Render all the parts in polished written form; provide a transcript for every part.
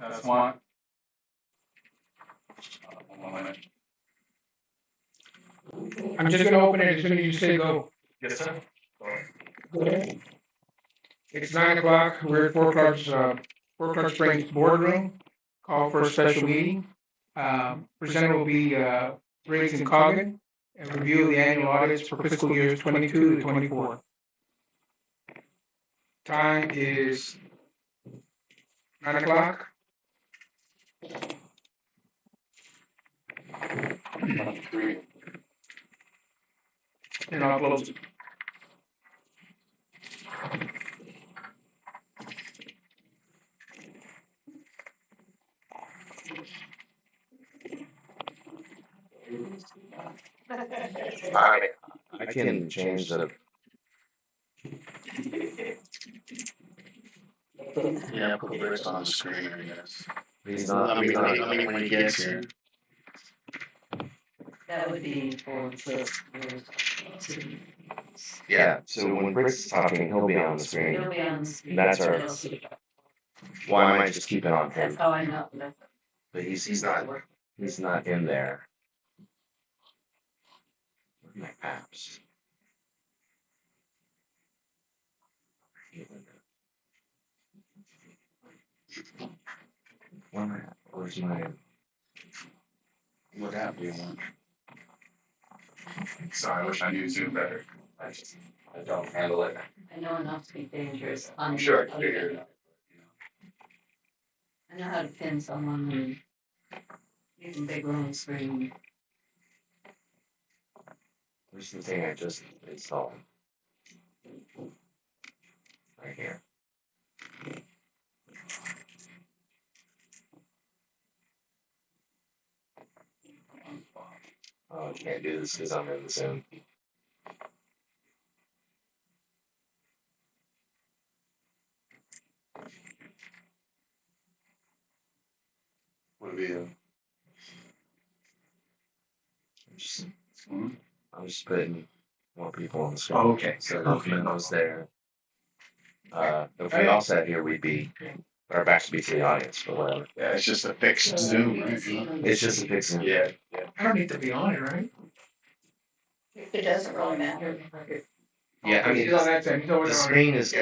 That's one. One moment. I'm just gonna open it as soon as you say go. Yes, sir. It's 9 o'clock. We're at Four Club Springs Boardroom. Call for a special meeting. Presenter will be Briggs and Coggin, and review of the annual audits for fiscal years 22 to 24. Time is 9 o'clock. And I'll close it. I can change the. Yeah, put Briggs on the screen, I guess. He's not. When he gets here. That would be for the. Yeah. So when Briggs is talking, he'll be on the screen. He'll be on the screen. That's our. Why am I just keep it on him? That's how I know. But he's not in there. Where are my apps? Where's my? What app do you want? Sorry, I wish I knew Zoom better. I don't handle it. I know enough to be dangerous. I'm sure I can figure it out. I know how to pin someone and using big room screen. Where's the thing I just installed? Right here. Oh, I can't do this because I'm in the Zoom. What do you? I'm just putting more people on the screen. Oh, okay. So Huffman was there. If we all sat here, we'd be, our backs would be to the audience, but whatever. Yeah, it's just a fixed Zoom, right? It's just a fixing. Yeah. I don't need to be on it, right? It doesn't really matter. Yeah, I mean, He's on that side. He's always the on it. screen is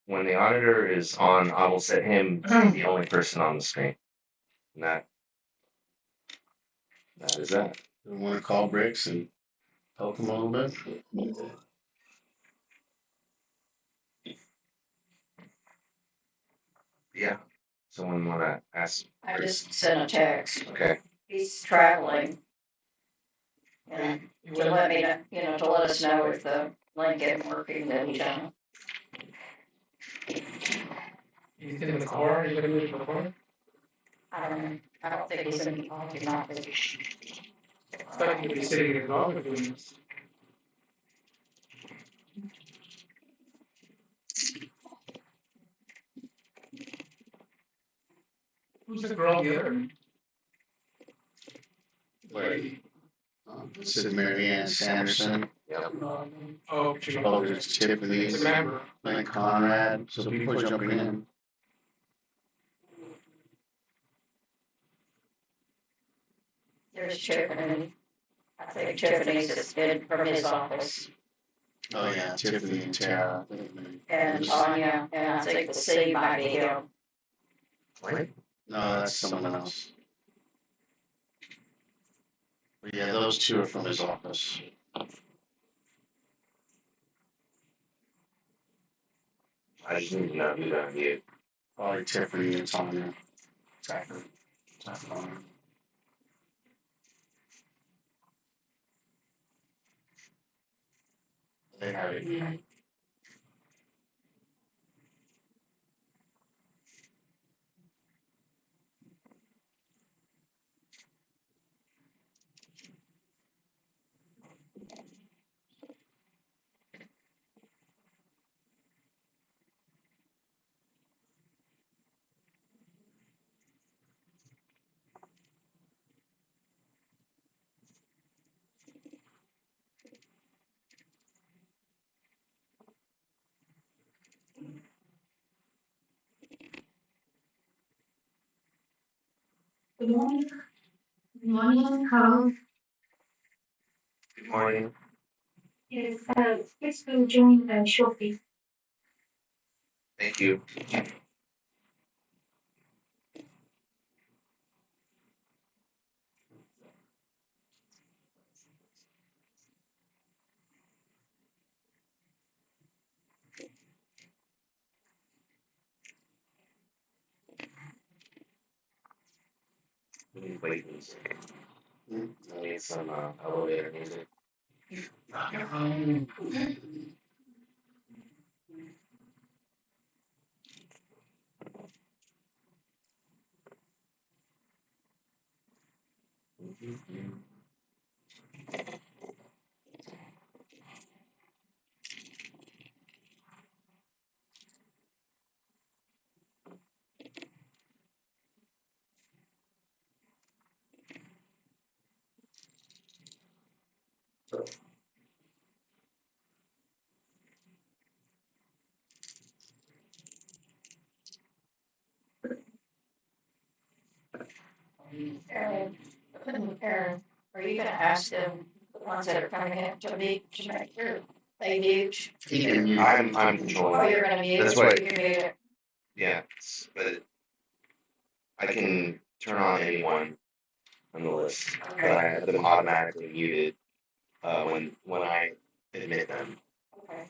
when the auditor is on, I will set him to be the only person on the screen. And that is that. We want to call Briggs and help him a little bit? Yeah. Someone wanna ask? I just sent a text. Okay. He's traveling. And to let me know, to let us know if the link isn't working, then he can. He's in the car. He's gonna move the car. I don't think he's in the office. I thought he'd be sitting in his office doing this. Who's the girl on the other end? Wait. This is Mary Ann Sanderson. Yep. Oh, she Oh, there's Tiffany. It's a member. Like Conrad. So people are jumping in. There's Tiffany. I think Tiffany's just in from his office. Oh yeah, Tiffany and Tara. And Tanya, and I think the C might be him. Wait. No, that's someone else. But yeah, those two are from his office. I just need to know who to mute. Probably Tiffany and Tanya. Exactly. They have it. Yeah. Good morning. Good morning, Carl. Good morning. Yes, please do join shortly. Thank you. Wait, I need some elevator music. Aaron, Aaron, are you gonna ask them, the ones that are coming in to meet, to make sure they mute? He can mute. I'm Oh, controlling. you're gonna mute? That's why- You can mute it. Yeah, but I can turn on anyone on the list, but I have them automatically muted when I admit them. Okay.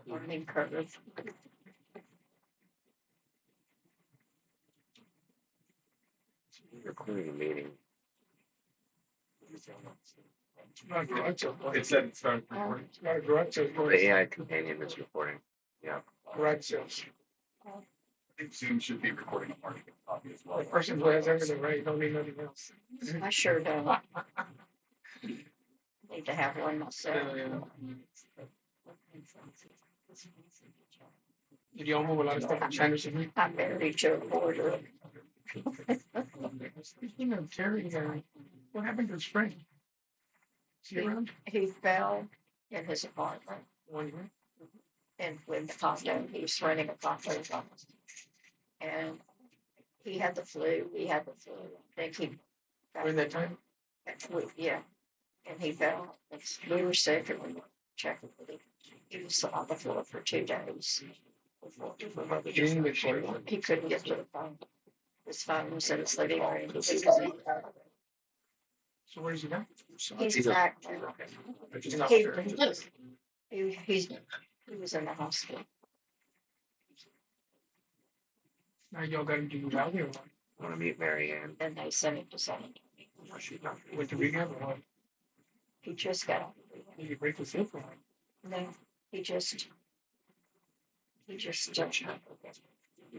Learning curve. Recording a meeting. It said it started recording. It's not a garage sale. The AI companion is recording. Yeah. Garage sales. I think Zoom should be recording a marketing copy as well. The person who has everything right, don't need nothing else. I sure don't. Need to have one myself. Did y'all move a lot of stuff from Sanderson? I'm married to a border. Speaking of Terry, what happened to Spring? Is he around? He fell in his apartment, One year. and with the condo, he was running a condo office. And he had the flu, we had the flu, I think he. During that time? Yeah, and he fell, we were sick and we were checking with him. He was on the floor for 2 days. He couldn't get to the phone. His phone was in his living room. So where's he now? He's back now. Just not He, there. he was in the hospital. Now y'all got him to do rally or what? I want to meet Mary Ann. And they sent him to San Antonio. Oh, she's not. Went to rehab or what? He just got out. Did you break his hip or what? No, he just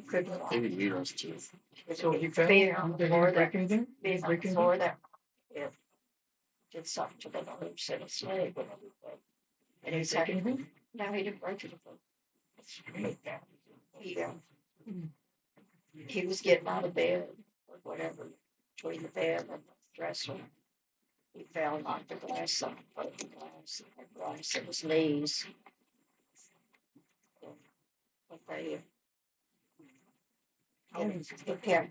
couldn't walk. Maybe mute us too. So he fell? Being on the Did he floor break that, anything? being on Break the anything? floor that, it did something to the nerves in his leg and everything. And he's Break had, anything? no, he didn't break anything. He was getting out of bed or whatever, between the bed and the dresser. He fell, knocked the glass on, broke the glass in his knees. But they, How old is he? he kept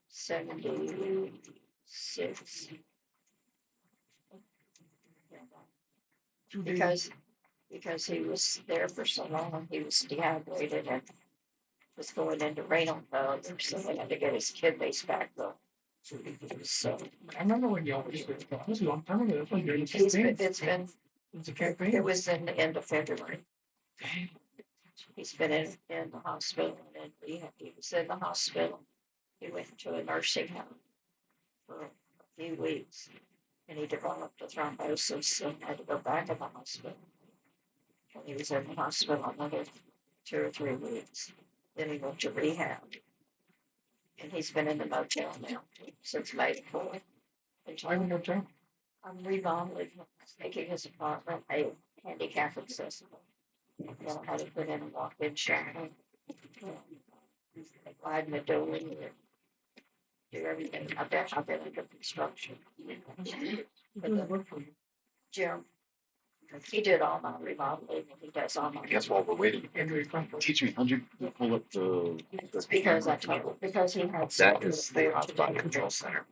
76. 2 days. Because he was there for so long, he was dehydrated and was going into renal failure, so they had to get his kidneys back though. So I remember when y'all was there. That was a long time ago. That was during the it's campaign. been, A campaign. it was in the end of February. He's been in the hospital and he was in the hospital. He went to a nursing home for a few weeks. and he developed a thrombosis and had to go back in the hospital. And he was in the hospital another 2 or 3 weeks. Then he went to rehab. And he's been in the motel now since May 4th. I'm remodeling, making his apartment a handicap accessible. Learn how to put in a walk-in shower, widen the door, do everything. I've been under construction. But Jim, he did all my remodeling, and he does all my. I guess while we're waiting, teach me, how'd you pull up the? It's because I told him, because he had. That is the hotspot control center,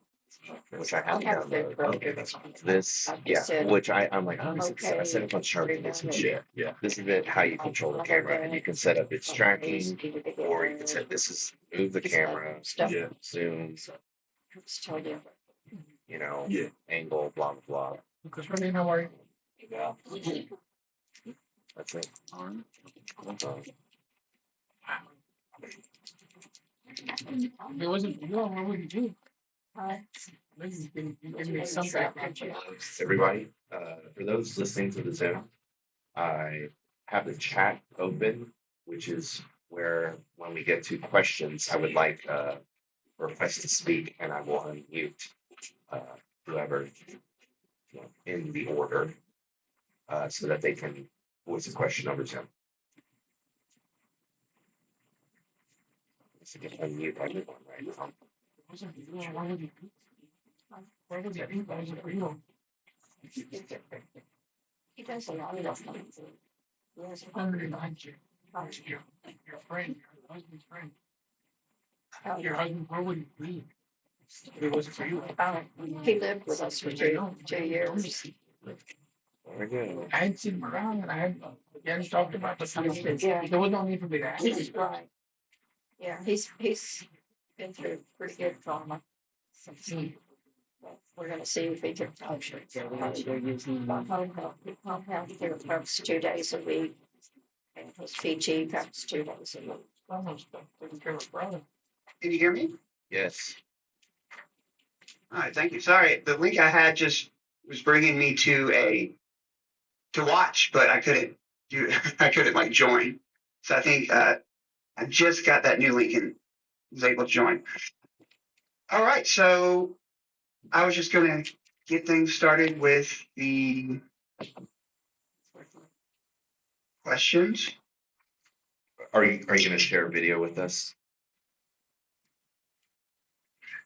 which I have downloaded. Okay, that's fine. This, yeah, which I'm like, oh, I set up on Shark to get some shit. Yeah. This is it, how you control the camera, and you can set up its tracking, or you can set this is move the camera, Yeah. zoom, Just told you. you know, Yeah. angle, blah blah blah. Because really, how are you? Yeah. That's it. If it wasn't for you, what would you do? Give me some background. Everybody, for those listening to the Zoom, I have the chat open, which is where when we get to questions, I would like a request to speak, and I will unmute whoever in the order so that they can voice a question over Zoom. So just unmute everyone right now. He does a lot of things. Yes, Your friend, your husband's friend. oh, Your husband, where would he be? If it wasn't for you. he lived with us for 2 years. Very good. I hadn't seen him around and I hadn't talked about the conversation. Yeah. There was no need for me to ask. Right. Yeah, he's been through pretty good trauma. We're gonna see if he can function. Home health care comes 2 days a week. And his PG comes 2 days a week. Almost taking care of a brother. Can you hear me? Yes. All right, thank you. Sorry, the link I had just was bringing me to watch, but I couldn't do. I couldn't like join. So I think I just got that new link and was able to join. All right, so I was just gonna get things started with the questions. Are you going to share a video with us?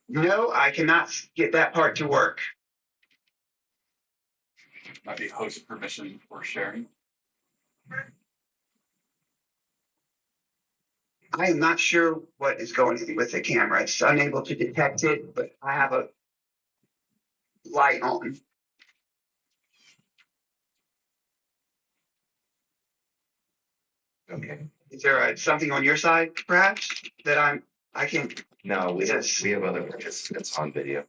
No, I cannot get that part to work. Might be host permission for sharing. I am not sure what is going on with the camera. It's unable to detect it, but I have a light on. Okay. Is there something on your side, perhaps, that I can? No, we have Yes. other participants on video.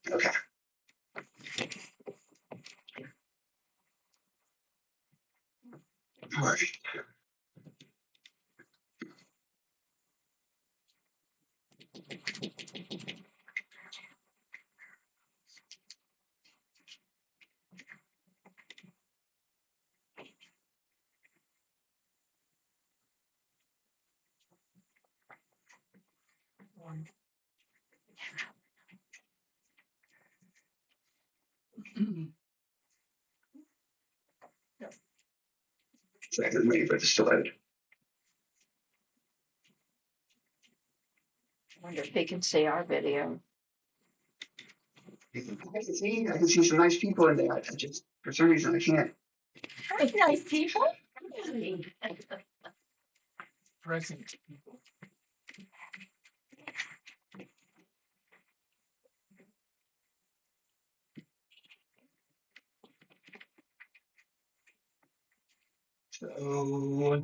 Okay. All right. Second, waiting for this to load. I wonder if he can see our video. I can see some nice people in there. I just, for some reason, I can't. Nice people. Present people. So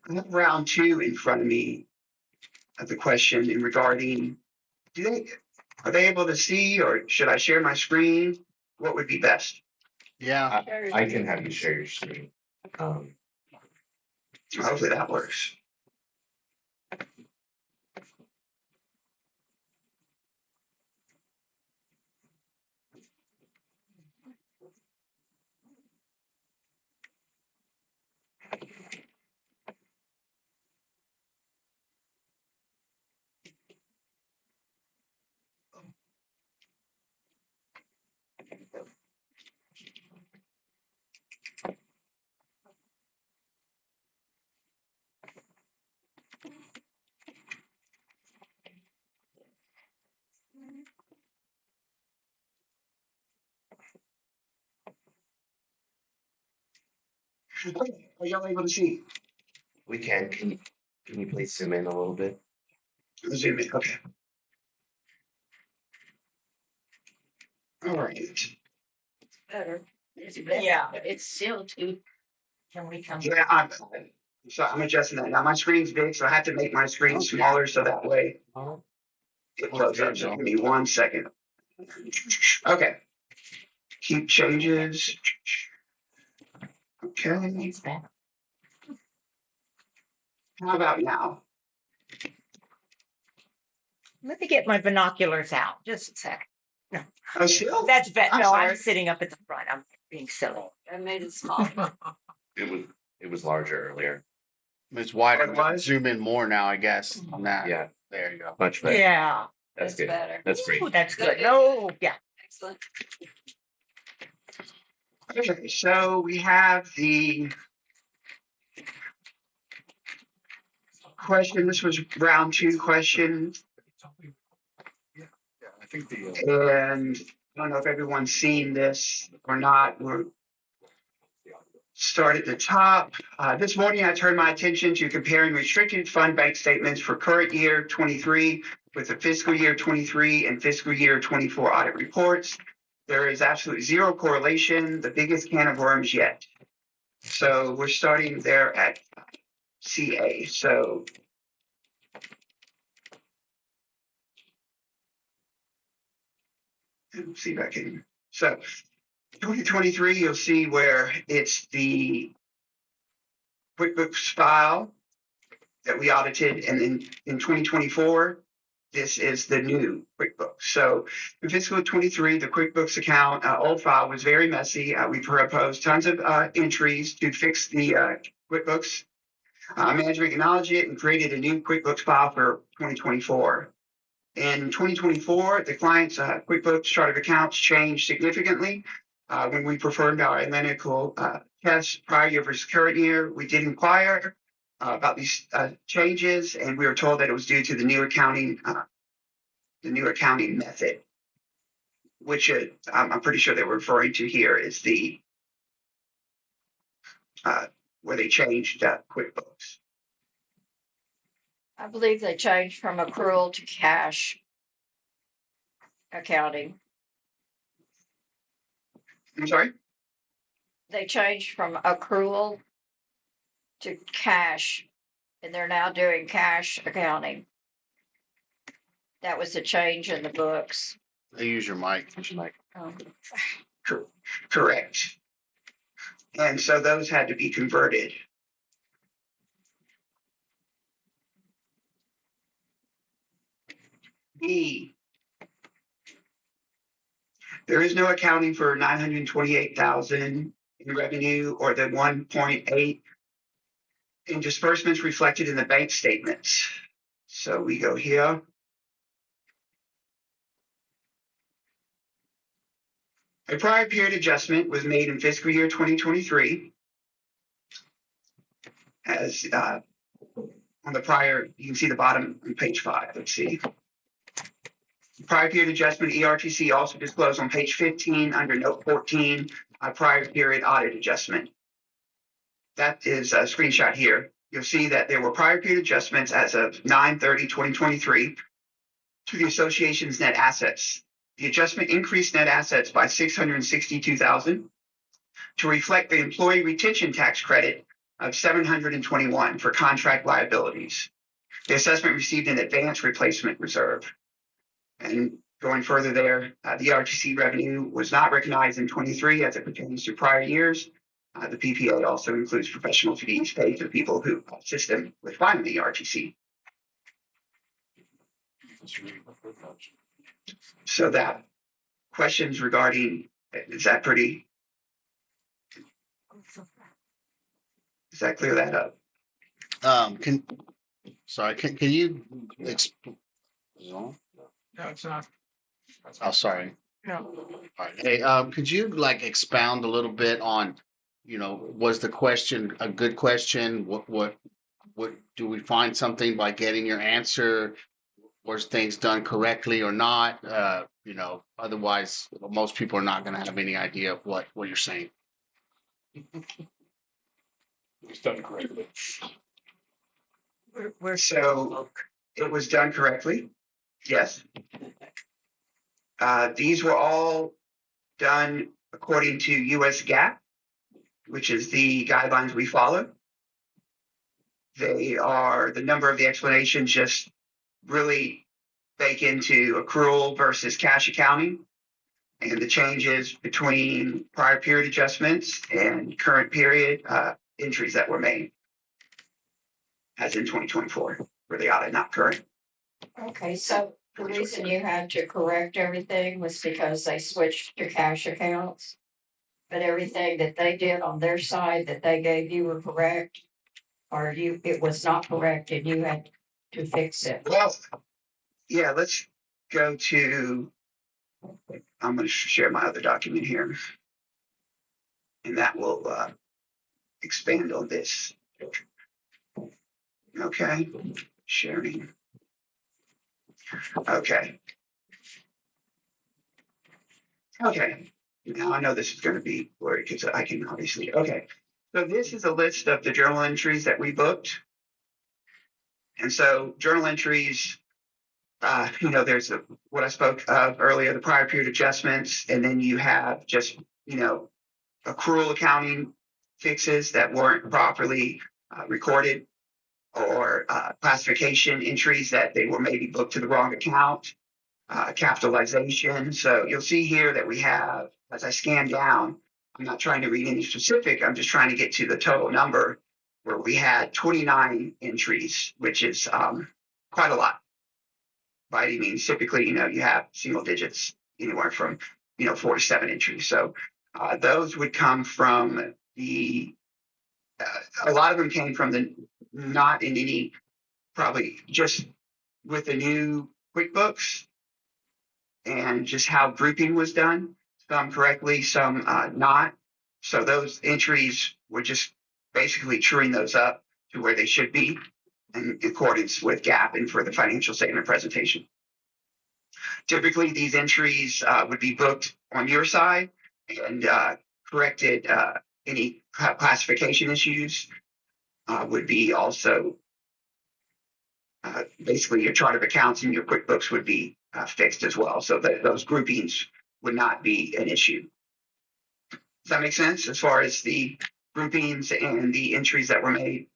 I have round 2 in front of me of the question in regarding, are they able to see, or should I share my screen? What would be best? I can have you share your screen. Hopefully that works. Okay, are y'all able to see? We can. Can you please zoom in a little bit? Zoom in. Okay. All right. Better. It's better. Yeah, it's still too. Can we come? Yeah, I'm adjusting that. Now my screen's big, so I have to make my screen smaller so that way it blows up. So give me 1 second. Okay. Keep changes. Okay. It's better. How about now? Let me get my binoculars out. Just a second. Oh, still? That's better. I'm No, I sorry. was sitting up at the front. I'm being silly. I made it small. It was larger earlier. It's wider. It was? Zoom in more now, I guess, on that. Yeah, There you go. much better. Yeah. That's good. Better. That's great. Ooh, that's good. No, yeah. Excellent. Okay, so we have the question. This was round 2 question. Yeah, I think the, And I don't know if everyone's seen this or not. We'll start at the top. This morning, I turned my attention to comparing restricted fund bank statements for current year 23 with the fiscal year 23 and fiscal year 24 audit reports. There is absolutely zero correlation, the biggest can of worms yet. So we're starting there at CA. So let's see if I can. So 2023, you'll see where it's the QuickBooks file that we audited, and then in 2024, this is the new QuickBooks. So in fiscal 23, the QuickBooks account old file was very messy. We proposed tons of entries to fix the QuickBooks. Management acknowledged it and created a new QuickBooks file for 2024. In 2024, the client's QuickBooks chart of accounts changed significantly. When we performed our analytical tests prior year versus current year, we did inquire about these changes, and we were told that it was due to the new accounting method, which I'm pretty sure they were referring to here is the where they changed QuickBooks. I believe they changed from accrual to cash accounting. I'm sorry? They changed from accrual to cash, and they're now doing cash accounting. That was a change in the books. they use your mic. Correct. And so those had to be converted. B. There is no accounting for 928,000 in revenue or the 1.8 in disbursements reflected in the bank statements. So we go here. A prior period adjustment was made in fiscal year 2023. As on the prior, you can see the bottom on page 5. Let's see. Prior period adjustment, ERTC also disclosed on page 15 under note 14, prior period audit adjustment. That is a screenshot here. You'll see that there were prior period adjustments as of 9/30/2023 to the association's net assets. The adjustment increased net assets by $662,000 to reflect the employee retention tax credit of $721 for contract liabilities. The assessment received an advance replacement reserve. And going further there, the RTC revenue was not recognized in 23 as it pertains to prior years. The PPA also includes professional fees paid to the people who assist them with filing the RTC. So that questions regarding, is that clear that up? Can you No, it's not. oh, sorry. No. All right. Hey, could you like expound a little bit on, was the question a good question? What do we find something by getting your answer? Was things done correctly or not? Otherwise, most people are not going to have any idea of what you're saying. It's done correctly. So it was done correctly. Yes. These were all done according to US GAAP, which is the guidelines we follow. They are, the number of the explanations just really bake into accrual versus cash accounting and the changes between prior period adjustments and current period entries that were made, as in 2024, where the audit not current. Okay, so the reason you had to correct everything was because they switched to cash accounts? But everything that they did on their side that they gave you were correct? Or it was not correct and you had to fix it? Well, yeah, let's go to, I'm going to share my other document here, and that will expand on this. Okay, sharing. Okay. Now I know this is going to be blurry because I can obviously, okay. So this is a list of the journal entries that we booked. And so journal entries, there's what I spoke of earlier, the prior period adjustments, and then you have just, accrual accounting fixes that weren't properly recorded, or classification entries that they were maybe booked to the wrong account, capitalization. So you'll see here that we have, as I scan down, I'm not trying to read any specific, I'm just trying to get to the total number, where we had 29 entries, which is quite a lot. By any means, typically, you have single digits, anywhere from, 4 to 7 entries. So those would come from a lot of them came from not in any, probably just with the new QuickBooks and just how grouping was done, some correctly, some not. So those entries were just basically truing those up to where they should be in accordance with GAAP and for the financial statement presentation. Typically, these entries would be booked on your side and corrected. Any classification issues would be also basically your chart of accounts and your QuickBooks would be fixed as well, so that those groupings would not be an issue. Does that make sense as far as the groupings and the entries that were made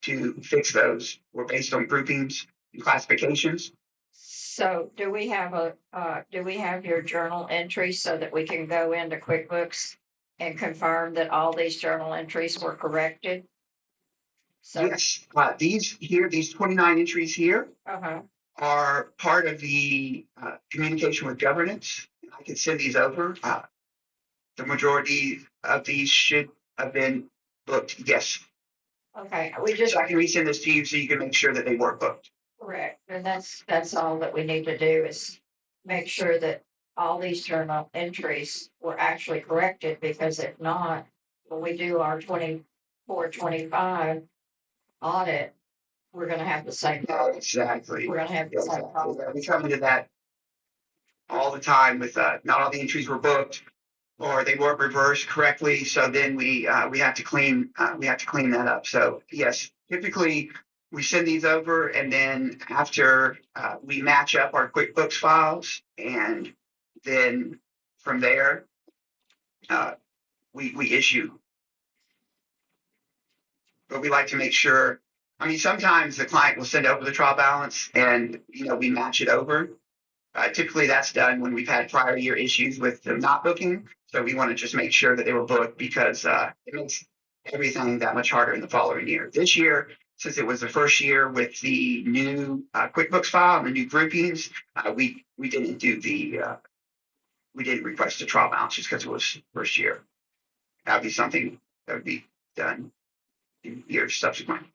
to fix those were based on groupings and classifications? So do we have your journal entries so that we can go into QuickBooks and confirm that all these journal entries were corrected? So, yes, these 29 entries here are part of the communication with governance. I can send these over. The majority of these should have been booked. Yes. Okay, so I can resend this to you so you can make sure that they were booked. Correct, and that's all that we need to do is make sure that all these journal entries were actually corrected, because if not, when we do our 24-25 audit, we're gonna have the same problem. Exactly. We're gonna have the same problem. We come into that all the time with not all the entries were booked or they weren't reversed correctly. So then we have to clean that up. So yes, typically we send these over, and then after we match up our QuickBooks files, and then from there we issue. But we like to make sure. I mean, sometimes the client will send over the trial balance, and we match it over. Typically, that's done when we've had prior year issues with them not booking. So we want to just make sure that they were booked because it makes everything that much harder in the following year. This year, since it was the first year with the new QuickBooks file and the new groupings, we didn't do we didn't request a trial balance just because it was first year. That would be something that would be done in years subsequent.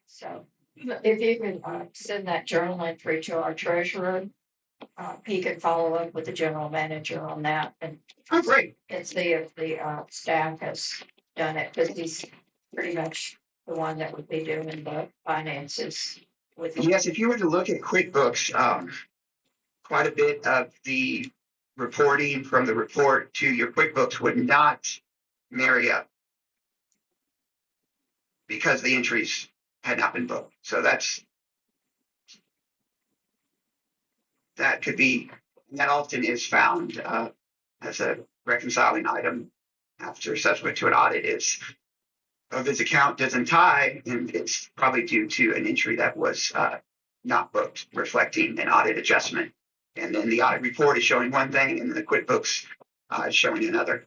So if you could send that journal entry to our treasurer, he could follow up with the general manager on that and Oh, great. see if the staff has done it, because he's pretty much the one that would be doing the finances with. Yes, if you were to look at QuickBooks, quite a bit of the reporting from the report to your QuickBooks would not marry up because the entries had not been booked. So that could be, that often is found as a reconciling item after subsequent to an audit is, oh, this account doesn't tie, and it's probably due to an entry that was not booked, reflecting an audit adjustment. And then the audit report is showing one thing, and the QuickBooks is showing another.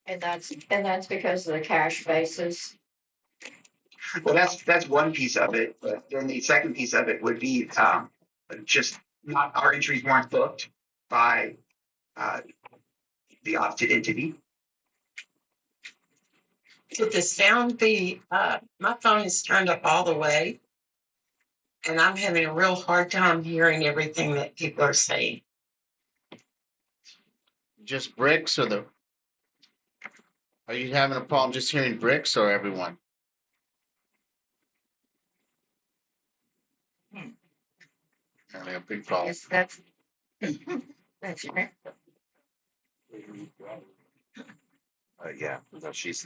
And that's because of the cash basis. Well, that's one piece of it, but then the second piece of it would be just not our entries weren't booked by the audited entity. Could the sound be, my phone is turned up all the way, and I'm having a real hard time hearing everything that people are saying. Just Bricks or are you having a problem just hearing Bricks or everyone? Having a big problem. Yes, that's that's right. Yeah, no, she's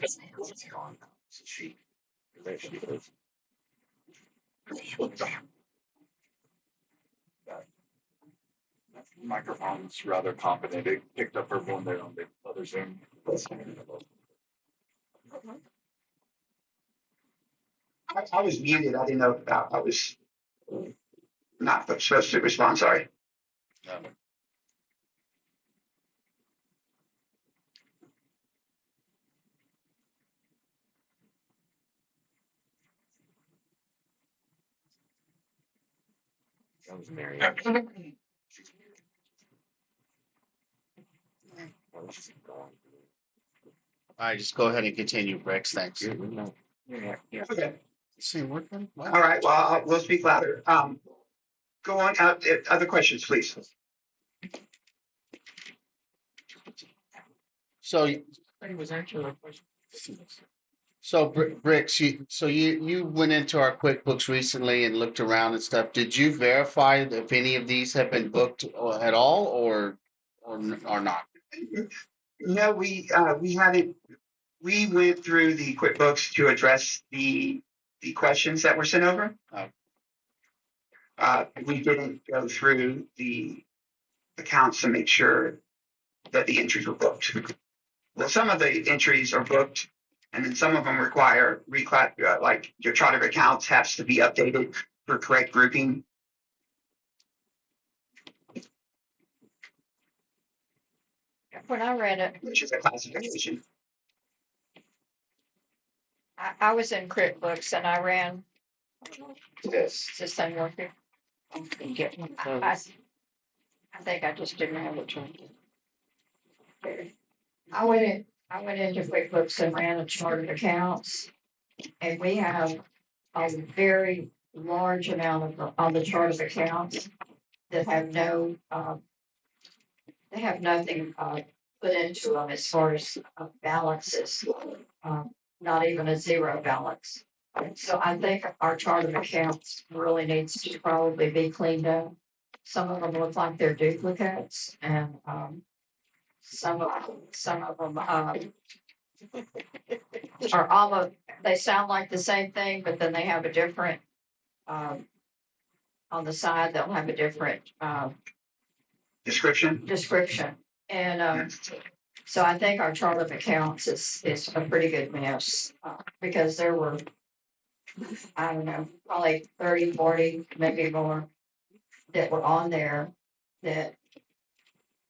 gone. So there she is. Microphone's rather competent. It picked up everyone there on the other Zoom. I was muted. I didn't know if I was not supposed to respond. Sorry. That was Mary. All right, just go ahead and continue, Bricks. Thanks. Yeah. Okay. Let's see, what? All right. Well, we'll speak louder. Go on. Other questions, please. So, was actually a question. Bricks, you went into our QuickBooks recently and looked around and stuff. Did you verify if any of these have been booked at all, or not? No, we haven't. We went through the QuickBooks to address the questions that were sent over. We didn't go through the accounts to make sure that the entries were booked. Well, some of the entries are booked, and then some of them require like your chart of accounts has to be updated for correct grouping. When I read it, Which is a classification. I was in QuickBooks and I ran this thing working. I think I just didn't have it turned. I went into QuickBooks and ran a chart of accounts, and we have a very large amount of on the chart of accounts that have no they have nothing put into them as far as balances, not even a zero balance. So I think our chart of accounts really needs to probably be cleaned up. Some of them look like they're duplicates, and some of them are almost, they sound like the same thing, but then they have a different on the side. They'll have a different Description. And So I think our chart of accounts is a pretty good mess, because there were, I don't know, probably 30, 40, maybe more that were on there that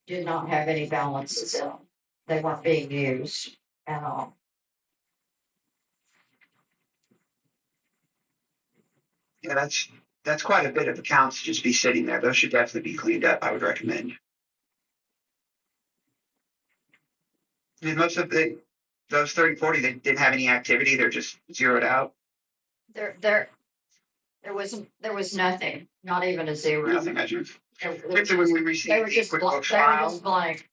did not have any balances in them. They weren't being used at all. Yeah, that's quite a bit of accounts to just be sitting there. Those should definitely be cleaned up, I would recommend. And most of those 30, 40 that didn't have any activity, they're just zeroed out. There was nothing, not even a zero. Nothing measures. It was Typically, when we they receive were the just QuickBooks they were file, just blank.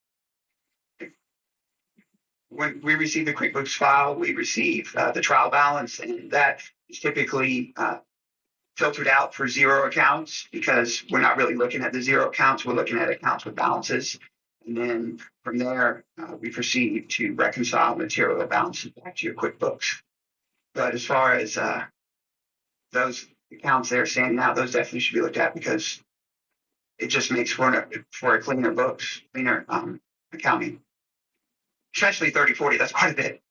when we receive the QuickBooks file, we receive the trial balance, and that is typically filtered out for zero accounts because we're not really looking at the zero accounts. We're looking at accounts with balances. And then from there, we proceed to reconcile material balances back to your QuickBooks. But as far as those accounts there standing out, those definitely should be looked at because it just makes for a cleaner books, cleaner accounting. Especially 30, 40, that's quite a bit.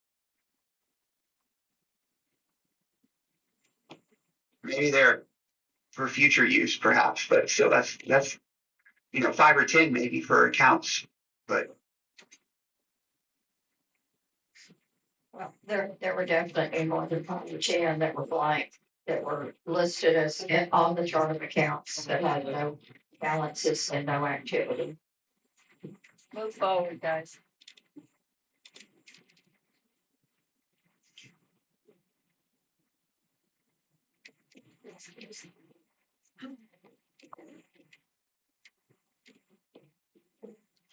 Maybe they're for future use, perhaps, but still, that's 5 or 10 maybe for accounts, but Well, there were definitely more than 10 that were blank, that were listed as on the chart of accounts that had no balances and no activity. Move forward, guys.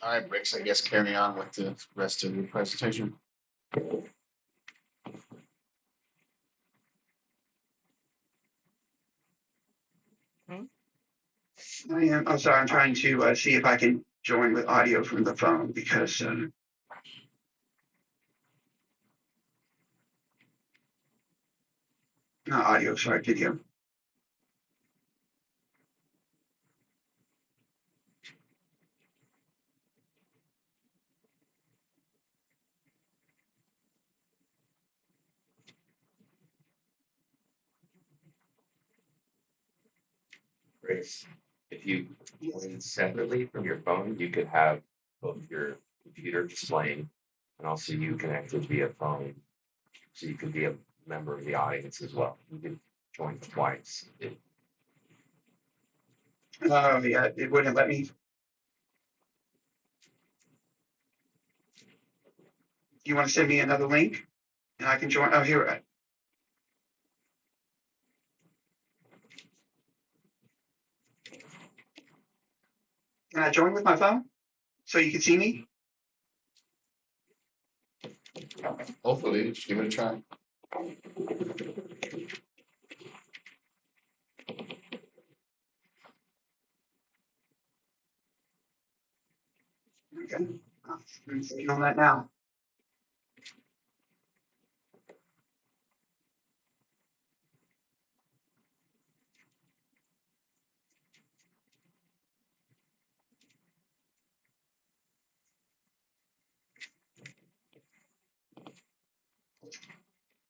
All right, Bricks, I guess carry on with the rest of your presentation. I'm sorry, I'm trying to see if I can join with audio from the phone because not audio, sorry, video. Grace, if you join separately from your phone, you could have both your computer displaying and also you connected via phone. So you could be a member of the audience as well. You could join twice. Oh, yeah, it wouldn't let me. You want to send me another link and I can join? Oh, here. Can I join with my phone so you can see me? Hopefully, just give it a try. Okay, I'm sitting on that now.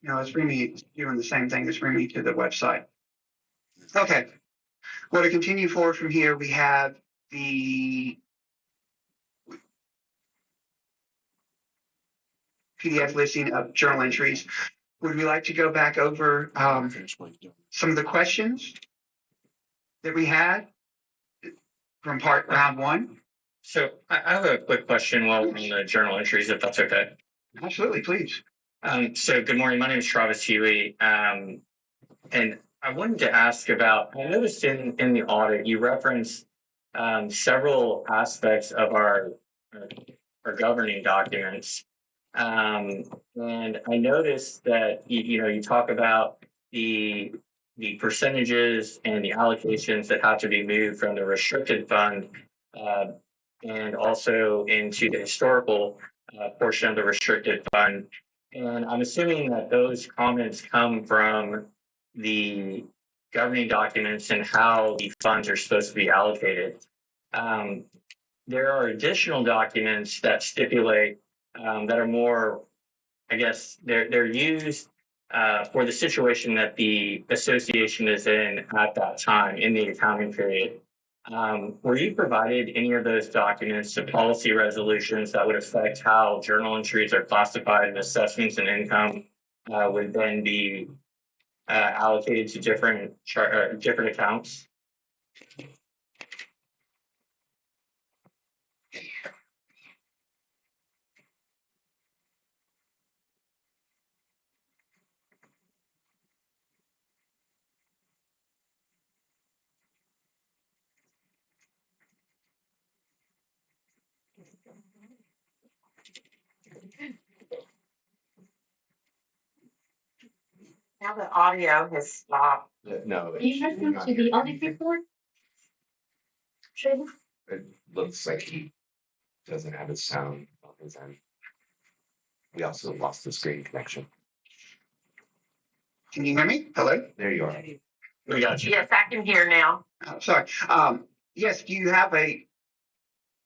No, it's bringing me doing the same thing. It's bringing me to the website. Okay. Well, to continue forward from here, we have the PDF listing of journal entries. Would we like to go back over some of the questions that we had from round one? So I have a quick question while on the journal entries, if that's okay. Absolutely, please. So good morning. My name is Travis Healy. And I wanted to ask about, I noticed in the audit, you referenced several aspects of our governing documents. And I noticed that, you talk about the percentages and the allocations that have to be moved from the restricted fund and also into the historical portion of the restricted fund. And I'm assuming that those comments come from the governing documents and how the funds are supposed to be allocated. There are additional documents that stipulate that are more, I guess, they're used for the situation that the association is in at that time in the accounting period. Were you provided any of those documents, the policy resolutions that would affect how journal entries are classified and assessments and income would then be allocated to different accounts? Now the audio has stopped. No, Do you refer to the audit report? Sure. it looks like he doesn't have his sound on his end. We also lost the screen connection. Can you hear me? Hello? There you are. We got you. Yes, I can hear now. Oh, sorry. Yes, do you have I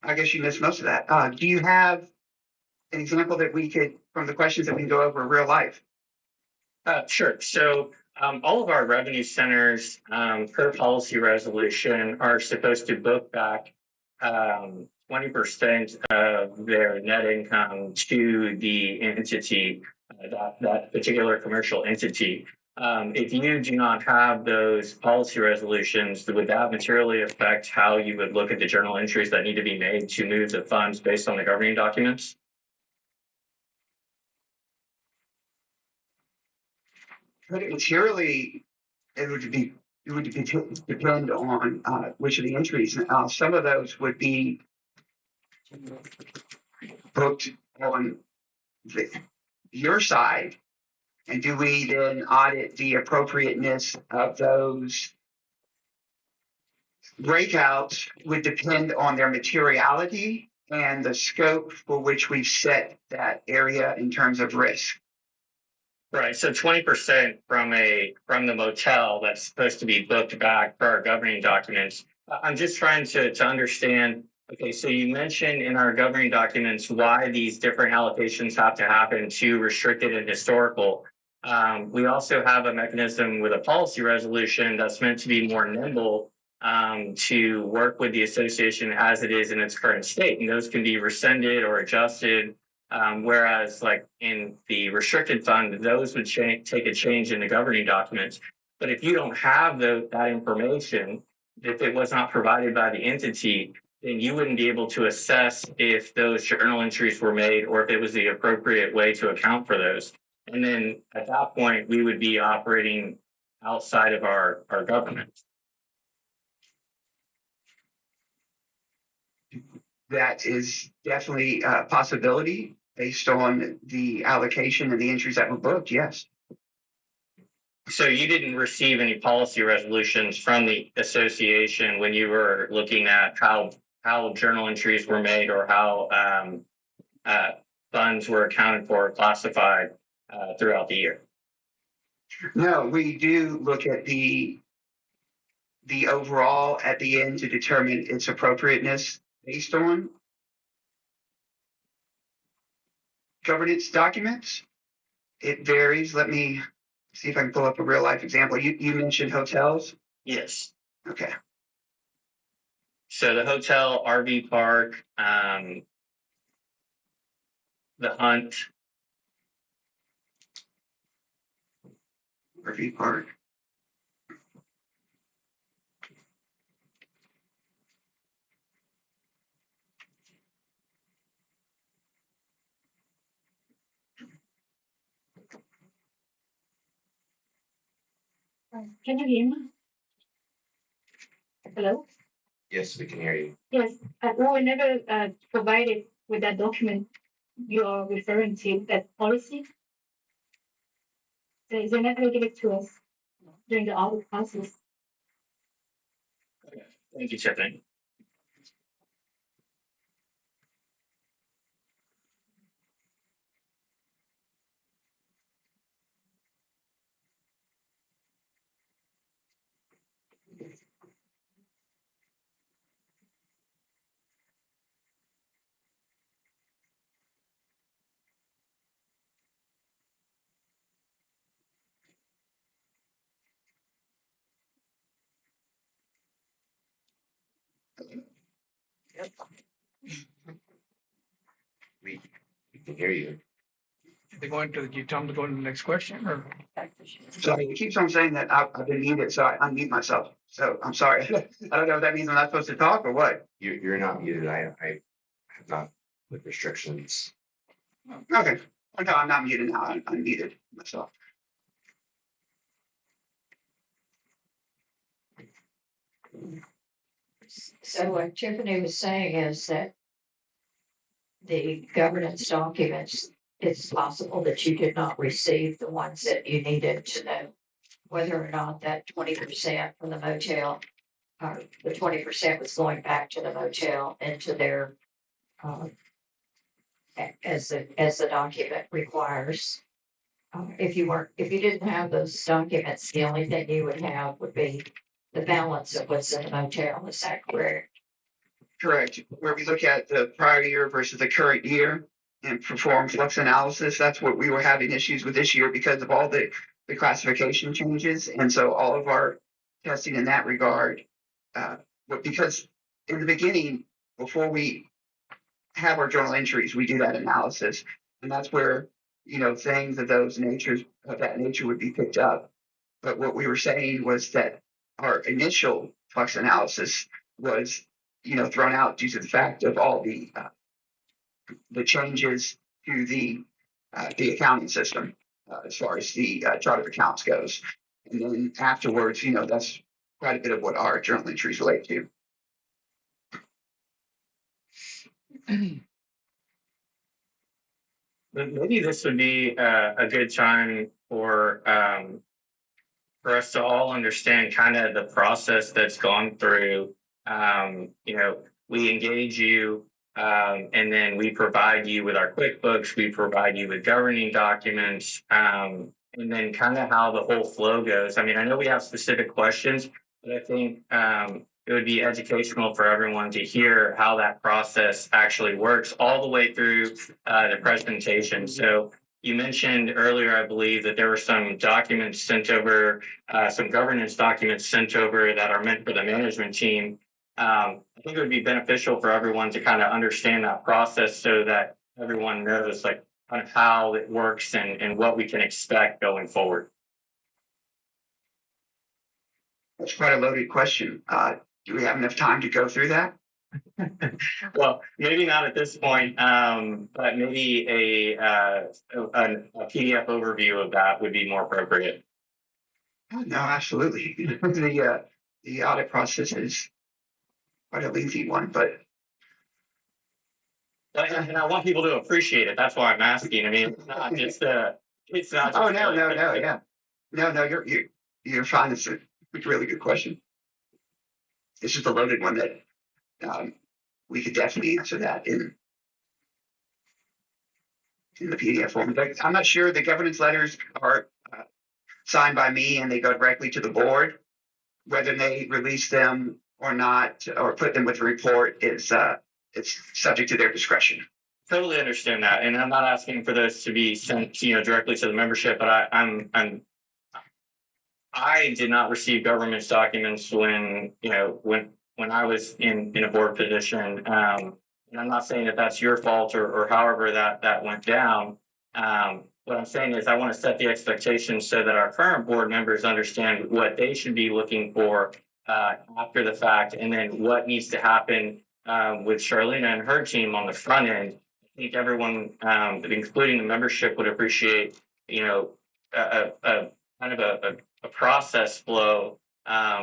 guess you missed most of that. Do you have an example that we could, from the questions that we can go over in real life? Sure. So all of our revenue centers per policy resolution are supposed to book back 20% of their net income to the entity, that particular commercial entity. If you do not have those policy resolutions, would that materially affect how you would look at the journal entries that need to be made to move the funds based on the governing documents? But materially, it would depend on which of the entries. Some of those would be booked on your side. And do we then audit the appropriateness of those breakouts would depend on their materiality and the scope for which we've set that area in terms of risk. Right. So 20% from the motel that's supposed to be booked back per our governing documents. I'm just trying to understand. Okay, so you mentioned in our governing documents why these different allocations have to happen to restricted and historical. We also have a mechanism with a policy resolution that's meant to be more nimble to work with the association as it is in its current state, and those can be rescinded or adjusted. Whereas like in the restricted fund, those would take a change in the governing documents. But if you don't have that information, if it was not provided by the entity, then you wouldn't be able to assess if those journal entries were made or if it was the appropriate way to account for those. And then at that point, we would be operating outside of our government. That is definitely a possibility based on the allocation and the entries that were booked, yes. So you didn't receive any policy resolutions from the association when you were looking at how journal entries were made or how funds were accounted for or classified throughout the year? No, we do look at the overall at the end to determine its appropriateness based on governance documents. It varies. Let me see if I can pull up a real life example. You mentioned hotels. Yes. Okay. So the hotel, RV park, the hunt. RV park. Can you hear me? Hello? Yes, we can hear you. Yes, we were never provided with that document you're referring to, that policy. So they're not going to give it to us during the audit process. Okay. Thank you, Tiffany. We can hear you. They're going to, you tell them to go to the next question or? Sorry, it keeps on saying that I've been muted, so I unmute myself. So I'm sorry. I don't know if that means I'm not supposed to talk or what. You're not muted. I have not with restrictions. Okay. Oh, no, I'm not muted now. I'm unmuted myself. So what Tiffany was saying is that the governance documents, it's possible that you did not receive the ones that you needed to know whether or not that 20% from the motel, or the 20% was going back to the motel into their, uh, as the document requires. If you didn't have those documents, the only thing you would have would be the balance of what's in the motel. Is that correct? Correct. Where we look at the prior year versus the current year and perform flux analysis, that's what we were having issues with this year because of all the classification changes. And so all of our testing in that regard, because in the beginning, before we have our journal entries, we do that analysis. And that's where, things of that nature would be picked up. But what we were saying was that our initial flux analysis was, thrown out due to the fact of all the changes to the accounting system as far as the chart of accounts goes. And then afterwards, that's quite a bit of what our journal entries relate to. Maybe this would be a good time for us to all understand kind of the process that's gone through. We engage you, and then we provide you with our QuickBooks, we provide you with governing documents, and then kind of how the whole flow goes. I mean, I know we have specific questions, but I think it would be educational for everyone to hear how that process actually works all the way through the presentation. So you mentioned earlier, I believe, that there were some documents sent over, some governance documents sent over that are meant for the management team. I think it would be beneficial for everyone to kind of understand that process so that everyone knows like kind of how it works and what we can expect going forward. That's quite a loaded question. Do we have enough time to go through that? Well, maybe not at this point, but maybe a PDF overview of that would be more appropriate. No, absolutely. The audit process is quite a lengthy one, but and I want people to appreciate it. That's why I'm asking. I mean, it's not just oh no, yeah, no, you're fine. It's a really good question. This is the loaded one that we could definitely answer that in the PDF form. But I'm not sure the governance letters are signed by me and they go directly to the board. Whether they release them or not, or put them with a report, is it's subject to their discretion. Totally understand that, and I'm not asking for those to be sent, directly to the membership. But I did not receive governance documents when I was in a board position. And I'm not saying that that's your fault or however that went down. What I'm saying is I want to set the expectations so that our current board members understand what they should be looking for after the fact, and then what needs to happen with Charlena and her team on the front end. I think everyone, including the membership, would appreciate, a kind of a process flow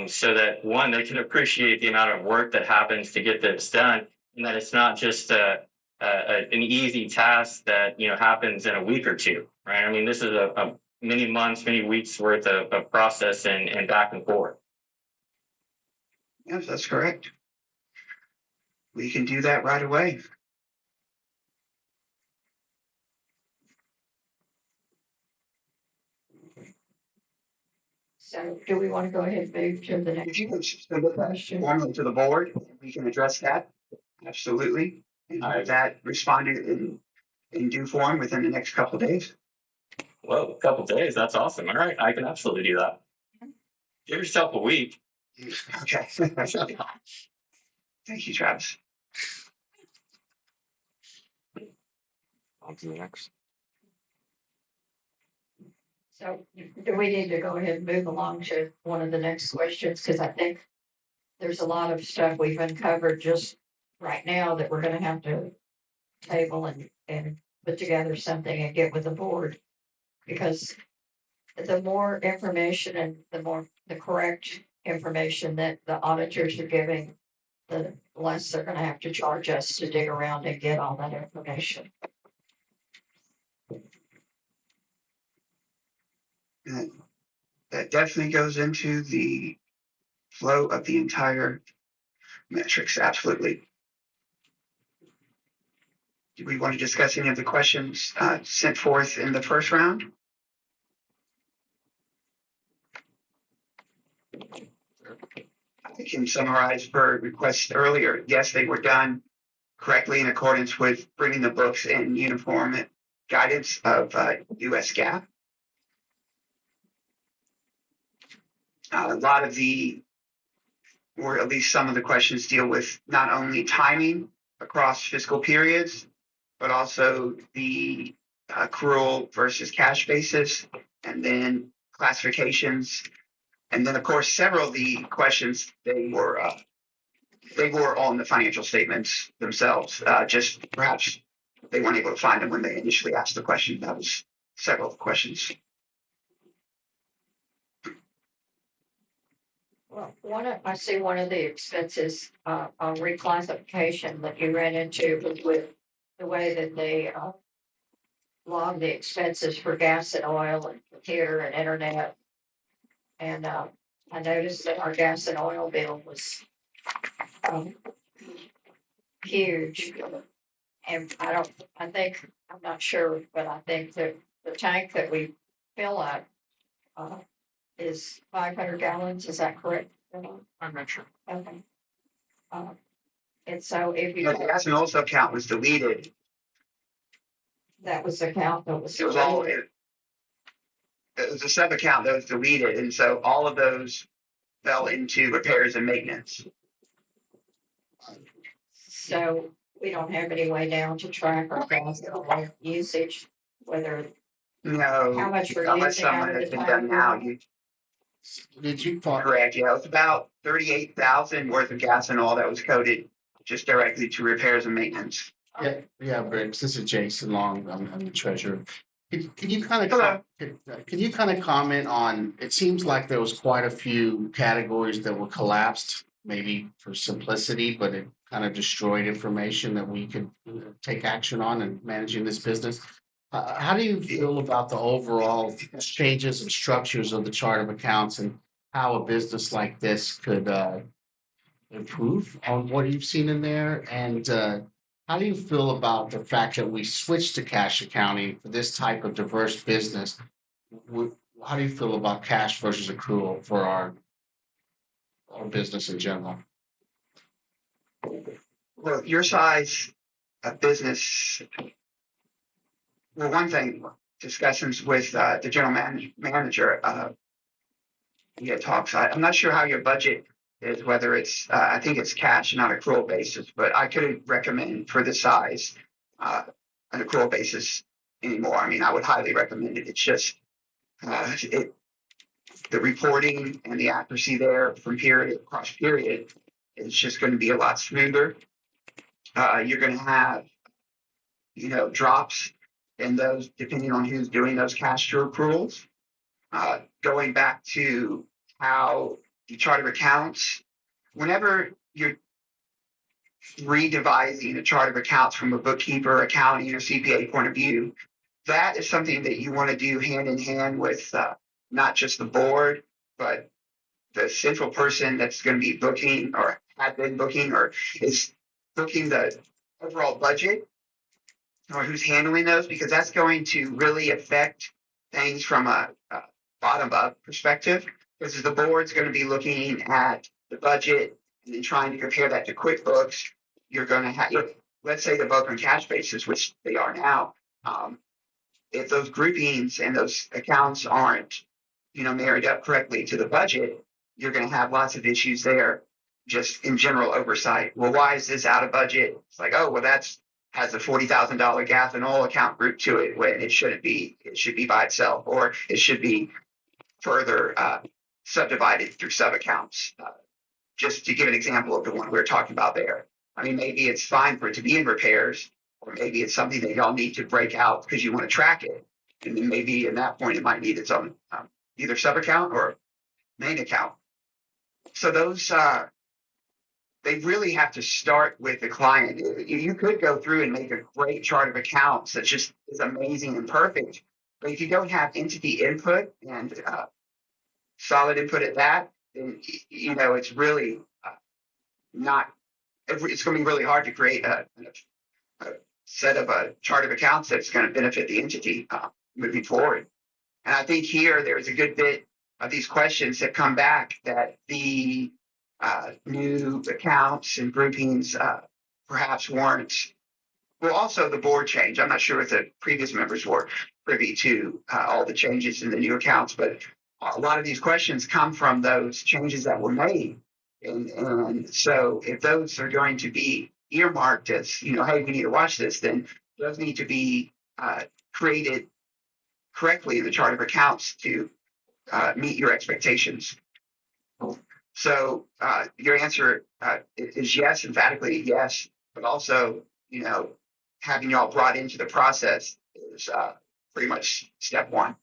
so that one, they can appreciate the amount of work that happens to get this done, and that it's not just an easy task that happens in a week or two, right? I mean, this is a many months, many weeks worth of process and back and forth. Yes, that's correct. We can do that right away. So do we want to go ahead and move to the next? If you could submit that formally to the board, we can address that. Absolutely. And have that responded in due form within the next couple of days. Well, a couple of days, that's awesome. All right, I can absolutely do that. Give yourself a week. Okay. Thank you, Travis. On to the next. So do we need to go ahead and move along to one of the next questions? Because I think there's a lot of stuff we've uncovered just right now that we're gonna have to table and put together something and get with the board. Because the more information and the correct information that the auditors are giving, the less they're gonna have to charge us to dig around and get all that information. And that definitely goes into the flow of the entire metrics. Absolutely. Do we want to discuss any of the questions sent forth in the first round? I can summarize for requests earlier. Yes, they were done correctly in accordance with bringing the books in uniform guidance of US GAAP. A lot of or at least some of the questions deal with not only timing across fiscal periods, but also the accrual versus cash basis, and then classifications. And then, of course, several of the questions, they were on the financial statements themselves. Just perhaps they weren't able to find them when they initially asked the question. That was several of the questions. Well, I see one of the expenses on reclassification that you ran into was with the way that they log the expenses for gas and oil and computer and internet. And I noticed that our gas and oil bill was huge. And I'm not sure, but I think that the tank that we fill up is 500 gallons. Is that correct? I'm not sure. Okay. And so if you, The gas and oil sub count was deleted. that was the count that was. It was it was a sub account that was deleted, and so all of those fell into repairs and maintenance. So we don't have any way now to track our gas and oil usage, whether, No, how much we're unless using out someone of has the been done now. tank. Did you talk? Correct. Yeah, it was about 38,000 worth of gas and oil that was coded just directly to repairs and maintenance. Yeah, Briggs, this is Jason Long, I'm the treasurer. Can you kind Hello. of, can you kind of comment on, it seems like there was quite a few categories that were collapsed, maybe for simplicity, but it kind of destroyed information that we could take action on in managing this business. How do you feel about the overall changes and structures of the chart of accounts and how a business like this could improve on what you've seen in there? And how do you feel about the fact that we switched to cash accounting for this type of diverse business? How do you feel about cash versus accrual for our business in general? Well, your size of business. Well, one thing, discussions with the general manager. Yeah, talks. I'm not sure how your budget is, whether it's, I think it's cash, not accrual basis, but I couldn't recommend for the size an accrual basis anymore. I mean, I would highly recommend it. It's just the reporting and the accuracy there from period across period is just going to be a lot smoother. You're going to have, drops in those depending on who's doing those cash to accruals. Going back to how the chart of accounts, whenever you're redevising a chart of accounts from a bookkeeper, accounting, or CPA point of view, that is something that you want to do hand in hand with not just the board, but the central person that's going to be booking or had been booking or is booking the overall budget, or who's handling those, because that's going to really affect things from a bottom up perspective, because the board's going to be looking at the budget and then trying to compare that to QuickBooks. You're going to have, let's say the book on cash basis, which they are now. If those groupings and those accounts aren't, married up correctly to the budget, you're going to have lots of issues there. just in general oversight. Well, why is this out of budget? It's like, oh, well, that's has a $40,000 gas and oil account group to it when it shouldn't be. It should be by itself, or it should be further subdivided through sub accounts. Just to give an example of the one we were talking about there. I mean, maybe it's fine for it to be in repairs, or maybe it's something that y'all need to break out because you want to track it. And then maybe at that point, it might need its own either sub account or main account. So those, they really have to start with the client. You could go through and make a great chart of accounts that just is amazing and perfect. But if you don't have entity input and solid input at that, then it's really not. It's going to be really hard to create a set of a chart of accounts that's going to benefit the entity moving forward. And I think here there's a good bit of these questions that come back that the new accounts and groupings perhaps weren't. Well, also the board change. I'm not sure if the previous members were privy to all the changes in the new accounts, but a lot of these questions come from those changes that were made. And so if those are going to be earmarked as, hey, we need to watch this, then those need to be created correctly in the chart of accounts to meet your expectations. So your answer is yes, emphatically yes, but also, having y'all brought into the process is pretty much step one.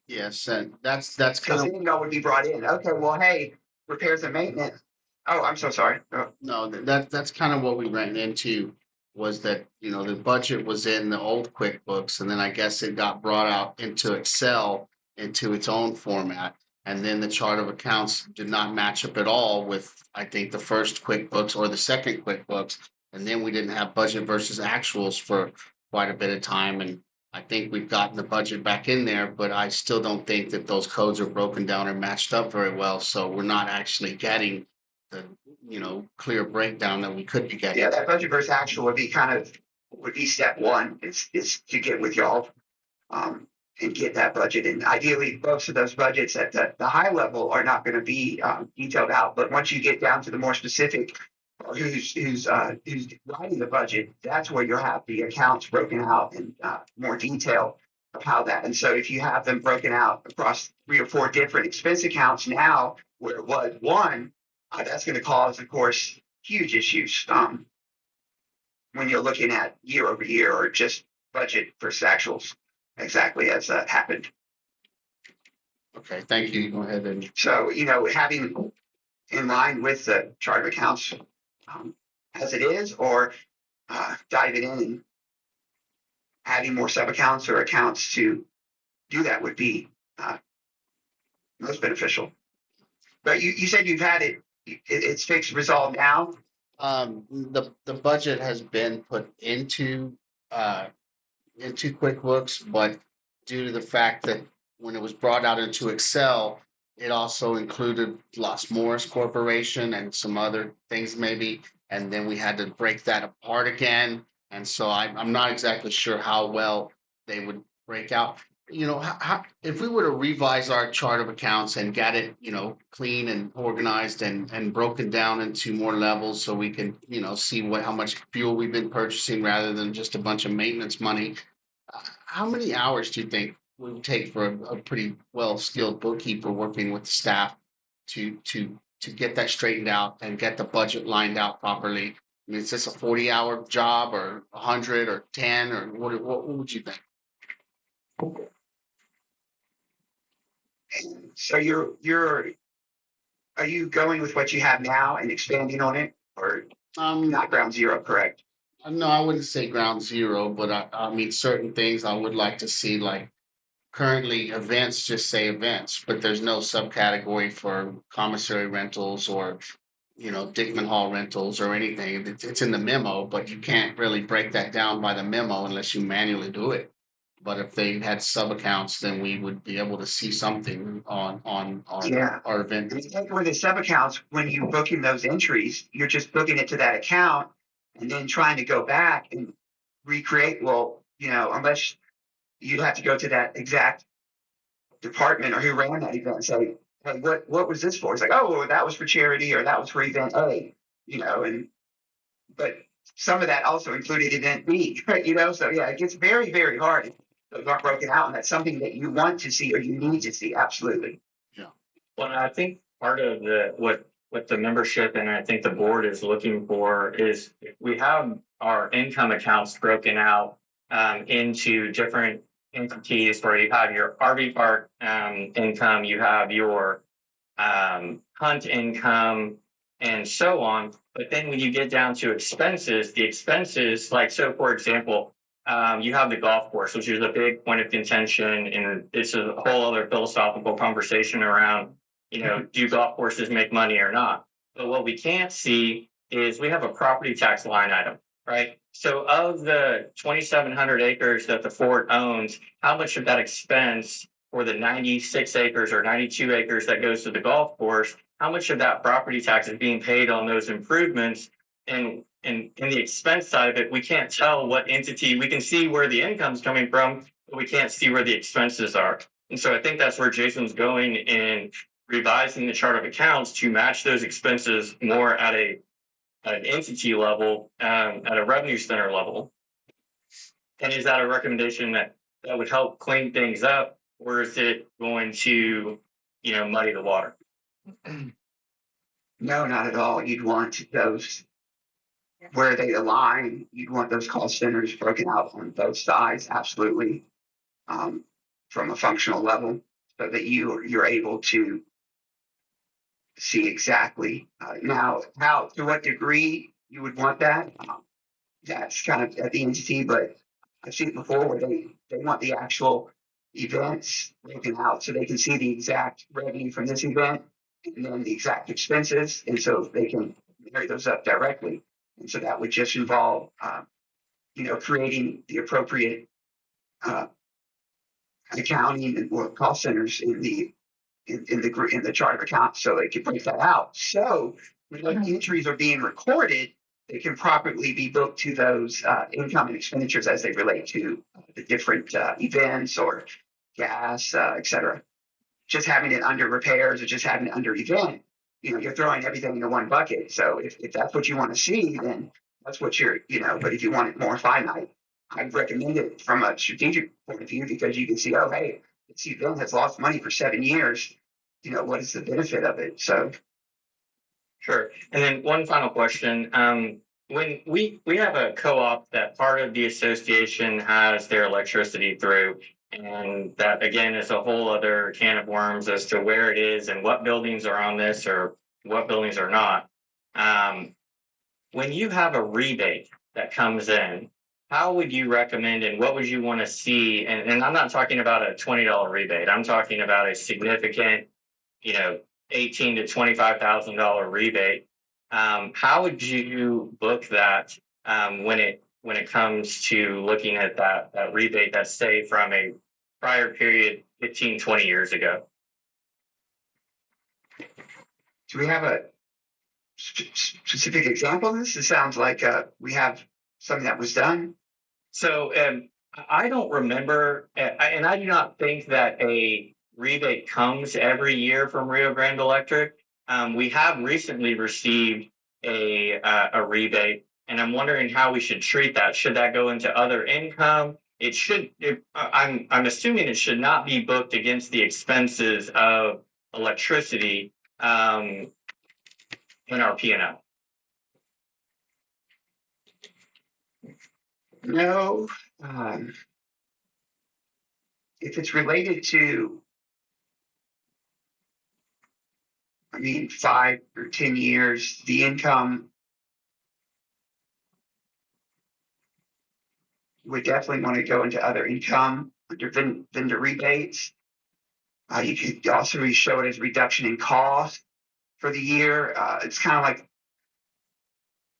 Yes, and that's Because kind of then y'all would be brought in. Okay, well, hey, repairs and maintenance. Oh, I'm so sorry. Oh. no, that's kind of what we ran into, was that, the budget was in the old QuickBooks, and then I guess it got brought out into Excel into its own format. And then the chart of accounts did not match up at all with, I think, the first QuickBooks or the second QuickBooks. And then we didn't have budget versus actuals for quite a bit of time. And I think we've gotten the budget back in there, but I still don't think that those codes are broken down or matched up very well. So we're not actually getting the, clear breakdown that we could be getting. Yeah, that budget versus actual would be step one. Is to get with y'all and get that budget. And ideally, most of those budgets at the high level are not going to be detailed out. But once you get down to the more specific, who's writing the budget, that's where you'll have the accounts broken out in more detail of how that. And so if you have them broken out across 3 or 4 different expense accounts now, where it was one, that's going to cause, of course, huge issues when you're looking at year over year or just budget versus actuals, exactly as happened. Okay, thank you. Go ahead and. So, having in line with the chart of accounts as it is, or diving in and adding more sub accounts or accounts to do that would be most beneficial. But you said you've had it's fixed, resolved now. The budget has been put into QuickBooks, but due to the fact that when it was brought out into Excel, it also included Los Morris Corporation and some other things maybe, and then we had to break that apart again. And so I'm not exactly sure how well they would break out. How, if we were to revise our chart of accounts and get it, clean and organized and broken down into more levels, so we can, see how much fuel we've been purchasing rather than just a bunch of maintenance money. How many hours do you think would take for a pretty well-skilled bookkeeper working with the staff to get that straightened out and get the budget lined out properly? I mean, is this a 40-hour job or 100 or 10 or what would you think? So are you going with what you have now and expanding on it, or not ground zero, correct? No, I wouldn't say ground zero, but I mean, certain things I would like to see, like currently events just say events, but there's no subcategory for commissary rentals or, Dickman Hall rentals or anything. It's in the memo, but you can't really break that down by the memo unless you manually do it. But if they had sub accounts, then we would be able to see something on our event. And take away the sub accounts, when you book in those entries, you're just booking it to that account and then trying to go back and recreate. Well, unless you'd have to go to that exact department or who ran that event and say, hey, what was this for? It's like, oh, well, that was for charity or that was for event A, but some of that also included event B, right? So yeah, it gets very, very hard. Those aren't broken out, and that's something that you want to see or you need to see. Absolutely. Well, I think part of what the membership and I think the board is looking for is we have our income accounts broken out into different entities where you have your RV park income, you have your hunt income, and so on. But then when you get down to expenses, the expenses, like, so for example, you have the golf course, which is a big point of contention, and it's a whole other philosophical conversation around, do golf courses make money or not? But what we can't see is we have a property tax line item, right? So of the 2,700 acres that the fort owns, how much of that expense for the 96 acres or 92 acres that goes to the golf course, how much of that property tax is being paid on those improvements? And in the expense side of it, we can't tell what entity. We can see where the income's coming from, but we can't see where the expenses are. And so I think that's where Jason's going in revising the chart of accounts to match those expenses more at an entity level, at a revenue center level. And is that a recommendation that would help clean things up, or is it going to, muddy the water? No, not at all. You'd want those where they align. You'd want those cost centers broken out on both sides, absolutely, from a functional level, so that you're able to see exactly. Now, how, to what degree you would want that, that's kind of at the entity, but I've seen it before where they want the actual events broken out so they can see the exact revenue from this event and then the exact expenses, and so they can marry those up directly. And so that would just involve, creating the appropriate accounting and or cost centers in the chart of accounts, so they can break that out. So when those entries are being recorded, they can properly be booked to those income and expenditures as they relate to the different events or gas, et cetera. Just having it under repairs or just having it under event, you're throwing everything into one bucket. So if that's what you want to see, then that's what but if you want it more finite, I'd recommend it from a strategic point of view, because you can see, oh, hey, this event has lost money for 7 years. What is the benefit of it? So. Sure. And then one final question. When we have a co-op that part of the association has their electricity through, and that again is a whole other can of worms as to where it is and what buildings are on this or what buildings are not. When you have a rebate that comes in, how would you recommend and what would you want to see? And I'm not talking about a $20 rebate. I'm talking about a significant, $18,000 to $25,000 rebate. How would you book that when it comes to looking at that rebate that's, say, from a prior period 15, 20 years ago? Do we have a specific example of this? It sounds like we have something that was done. So I don't remember, and I do not think that a rebate comes every year from Rio Grande Electric. We have recently received a rebate, and I'm wondering how we should treat that. Should that go into other income? It should. I'm assuming it should not be booked against the expenses of electricity in our P&L. No. If it's related to, 5 or 10 years, the income would definitely want to go into other income under vendor rebates. You could also show it as reduction in cost for the year. It's kind of like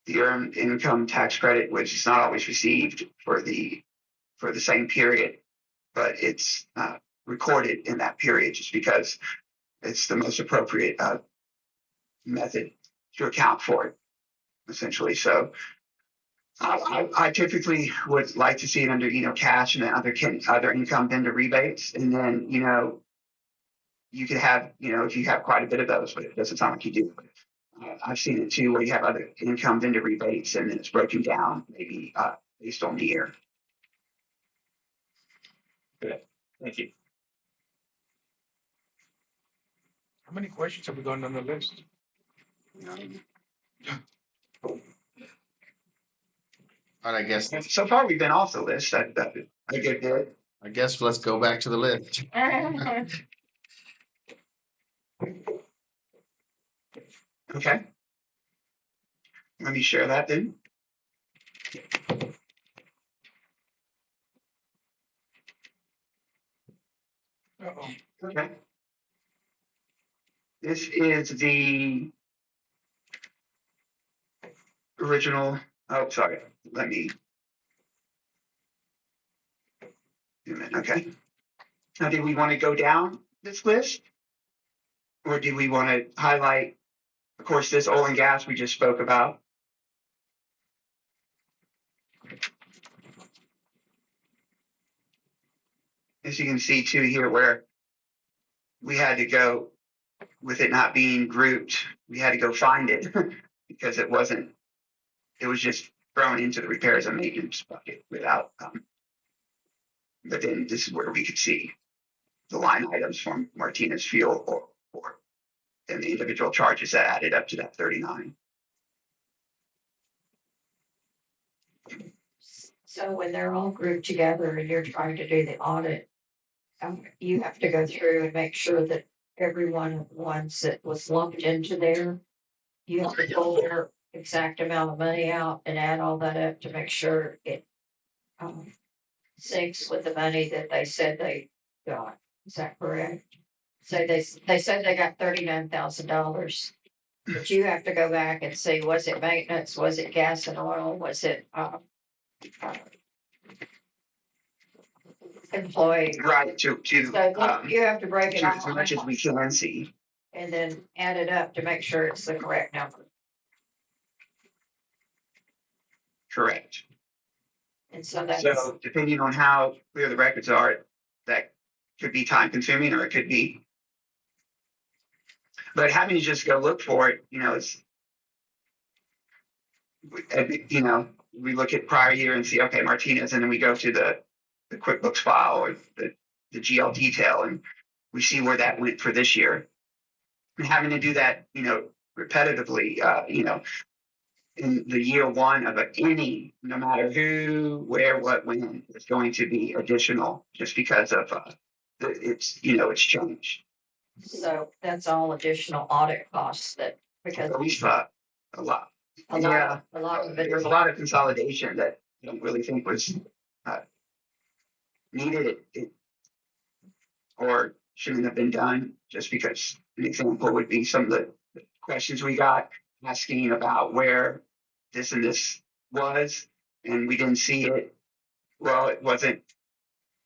the earned income tax credit, which is not always received for the same period, but it's recorded in that period just because it's the most appropriate method to account for it, essentially. So I typically would like to see it under cash and then other income vendor rebates, and then you could have, if you have quite a bit of those, but it doesn't sound like you do. I've seen it too, where you have other income vendor rebates and then it's broken down, maybe based on the year. Thank you. How many questions have we gone on the list? But I guess So far, we've been off the list. I get good. I guess let's go back to the list. Okay. Let me share that then. Uh-oh. Okay. This is the original. Oh, sorry. Let me. Okay. Now, do we want to go down this list? Or do we want to highlight, of course, this oil and gas we just spoke about? As you can see too here, where we had to go with it not being grouped, we had to go find it because it was just thrown into the repairs and maintenance bucket without, but then this is where we could see the line items from Martinez Fuel or and the individual charges that added up to that 39. So when they're all grouped together and you're trying to do the audit, you have to go through and make sure that everyone, once it was lumped into there, you have to pull their exact amount of money out and add all that up to make sure it syncs with the money that they said they got. Is that correct? So they said they got $39,000, but you have to go back and see, was it maintenance? Was it gas and oil? Was it employee? Right, So you have to break it to as all much as out we can see. and then add it up to make sure it's the correct number. Correct. And so that's So depending on how clear the records are, that could be time consuming or it could be. But having to just go look for it, it's, we look at prior year and see, okay, Martinez, and then we go to the QuickBooks file or the GL detail and we see where that went for this year. And having to do that, repetitively, in the year one of any, no matter who, where, what, when, is going to be additional just because of it's changed. so that's all additional audit costs that because At least a lot. a lot of it There's a lot of consolidation that I don't really think was needed or shouldn't have been done. Just because an example would be some of the questions we got asking about where this and this was, and we didn't see it. Well, it wasn't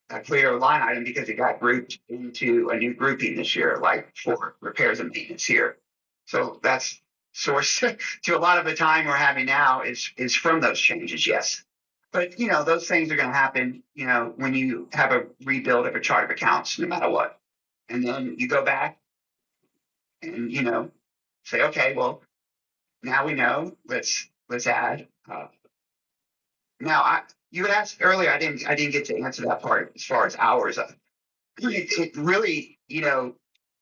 a clear line item because it got grouped into a new grouping this year, like for repairs and maintenance here. So that's source to a lot of the time we're having now is from those changes, yes. But those things are going to happen, when you have a rebuild of a chart of accounts, no matter what. And then you go back and say, okay, well, now we know. Let's add. Now, you had asked earlier. I didn't get to answer that part as far as hours. It really,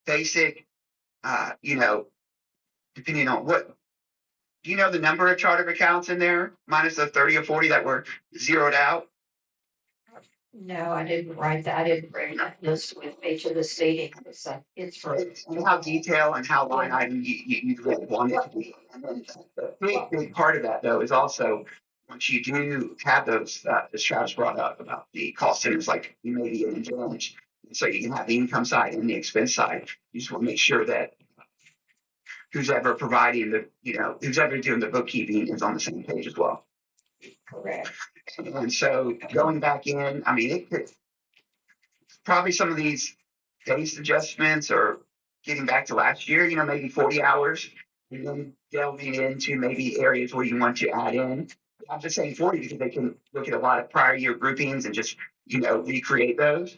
basic. Depending on what. Do you know the number of chart of accounts in there, minus the 30 or 40 that were zeroed out? No, I didn't write that. I didn't bring that list with me to the meeting. It's for And how detailed and how line item you really want it to be. And then the big part of that, though, is also once you do have those, as Travis brought up about the cost centers, like you may be in a village, so you can have the income side and the expense side. You just want to make sure that who's ever providing who's ever doing the bookkeeping is on the same page as well. correct. And so going back in, I mean, it could probably some of these base adjustments or getting back to last year, maybe 40 hours, and then delving into maybe areas where you want to add in. I'm just saying 40 because they can look at a lot of prior year groupings and just, recreate those.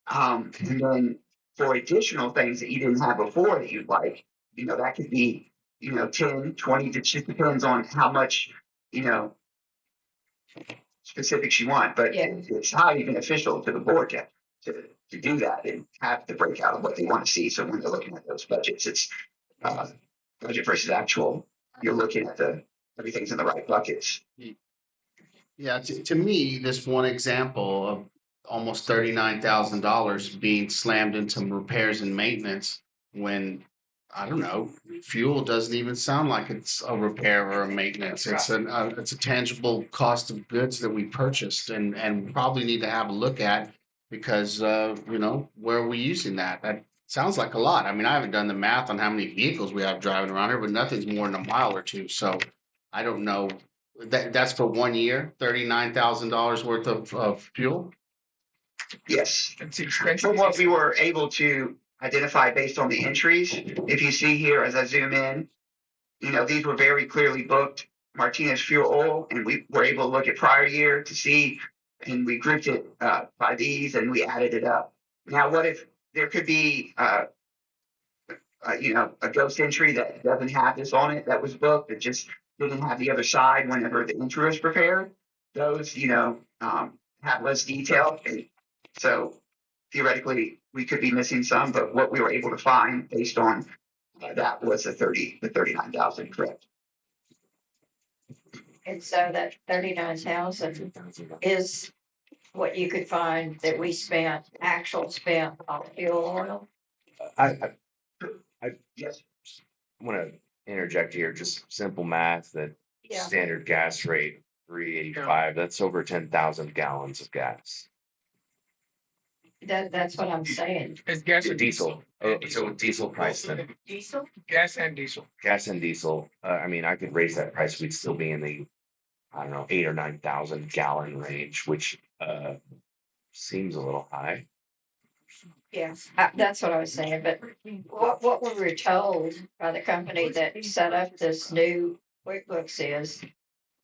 And then for additional things that you didn't have before that you'd like, that could be, 10, 20, it just depends on how much, specifics you want, but Yeah. it's highly beneficial to the board to do that and have the breakout of what they want to see. So when they're looking at those budgets, it's budget versus actual. You're looking at everything's in the right buckets. Yeah, to me, this one example of almost $39,000 being slammed into repairs and maintenance when, I don't know, fuel doesn't even sound like it's a repair or a maintenance. It's a tangible cost of goods that we purchased and probably need to have a look at because, where are we using that? That sounds like a lot. I mean, I haven't done the math on how many vehicles we have driving around here, but nothing's more than a mile or two. So I don't know. That's for 1 year, $39,000 worth of fuel. Yes. It's expensive. For what we were able to identify based on the entries, if you see here as I zoom in, these were very clearly booked Martinez fuel oil, and we were able to look at prior year to see, and we grouped it by these and we added it up. Now, what if there could be, a ghost entry that doesn't have this on it that was booked, that just didn't have the other side whenever the entry was prepared? Those, have less detail. And so theoretically, we could be missing some, but what we were able to find based on that was the 39,000, correct? And so that 39,000 is what you could find that we spent on fuel oil. I Yes. want to interject here, just simple math that Yeah. standard gas rate 385, that's over 10,000 gallons of gas. That's what I'm saying. It's gas and Diesel. Oh, so diesel price then. Diesel? Gas and diesel. Gas and diesel. I mean, I could raise that price. We'd still be in the, I don't know, 8 or 9,000 gallon range, which seems a little high. Yeah, that's what I was saying, but what we were told by the company that set up this new QuickBooks is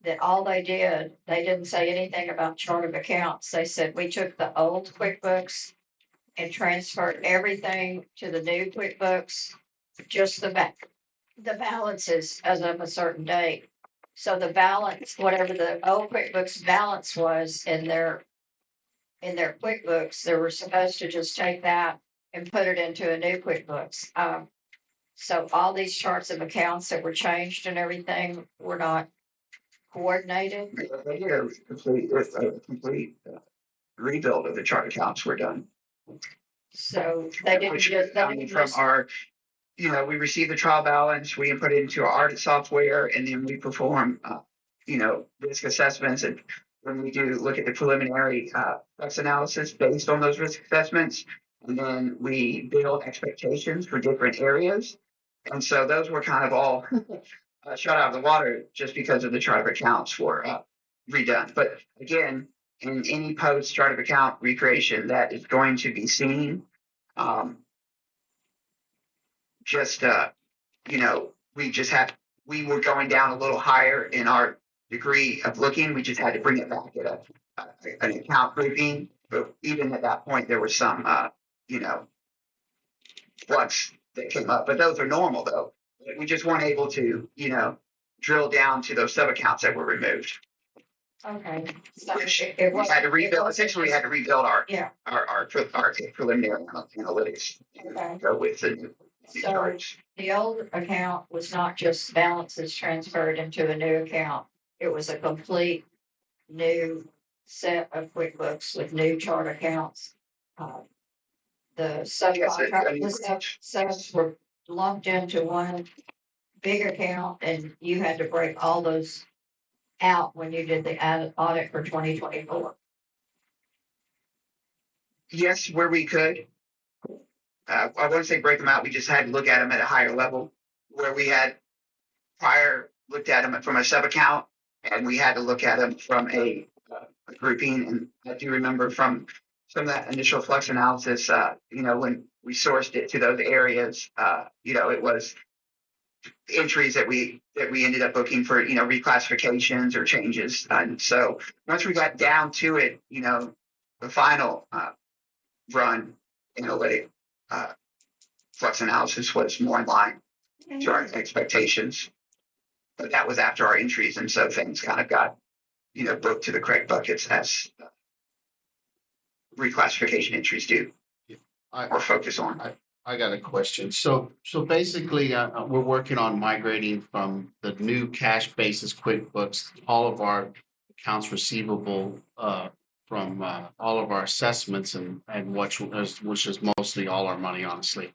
that all they didn't say anything about chart of accounts. They said, we took the old QuickBooks and transferred everything to the new QuickBooks, just the balances as of a certain date. So the balance, whatever the old QuickBooks balance was in their QuickBooks, they were supposed to just take that and put it into a new QuickBooks. So all these charts of accounts that were changed and everything were not coordinated. They did a complete rebuild of the chart accounts were done. So they didn't just, they didn't From just, our, we receive the trial balance, we input it into our audit software, and then we perform, risk assessments. And when we do look at the preliminary flex analysis based on those risk assessments, and then we build expectations for different areas. And so those were kind of all shot out of the water just because of the chart of accounts were redone. But again, in any post chart of account recreation that is going to be seen, we were going down a little higher in our degree of looking. We just had to bring it back at an account grouping. But even at that point, there was some, flux that came up. But those are normal, though. We just weren't able to, drill down to those sub accounts that were removed. okay. So Which it we was had to rebuild. Essentially, we had to rebuild our Yeah, preliminary analytics and Okay. go with the new So- charts. the old account was not just balances transferred into a new account. It was a complete new set of QuickBooks with new chart accounts. The subs were lumped into one big account, and you had to break all those out when you did the audit for 2024. Yes, where we could. I wouldn't say break them out. We just had to look at them at a higher level, where we had prior looked at them from a sub account, and we had to look at them from a grouping. And I do remember from some of that initial flux analysis, when we sourced it to those areas, it was entries that we ended up booking for, reclassifications or changes. And so once we got down to it, the final run analytic, flux analysis was more in line to our expectations. But that was after our entries, and so things kind of got, booked to the correct buckets as reclassification entries do or focus on. I got a question. So basically, we're working on migrating from the new cash basis QuickBooks, all of our accounts receivable, from all of our assessments and which is mostly all our money, honestly.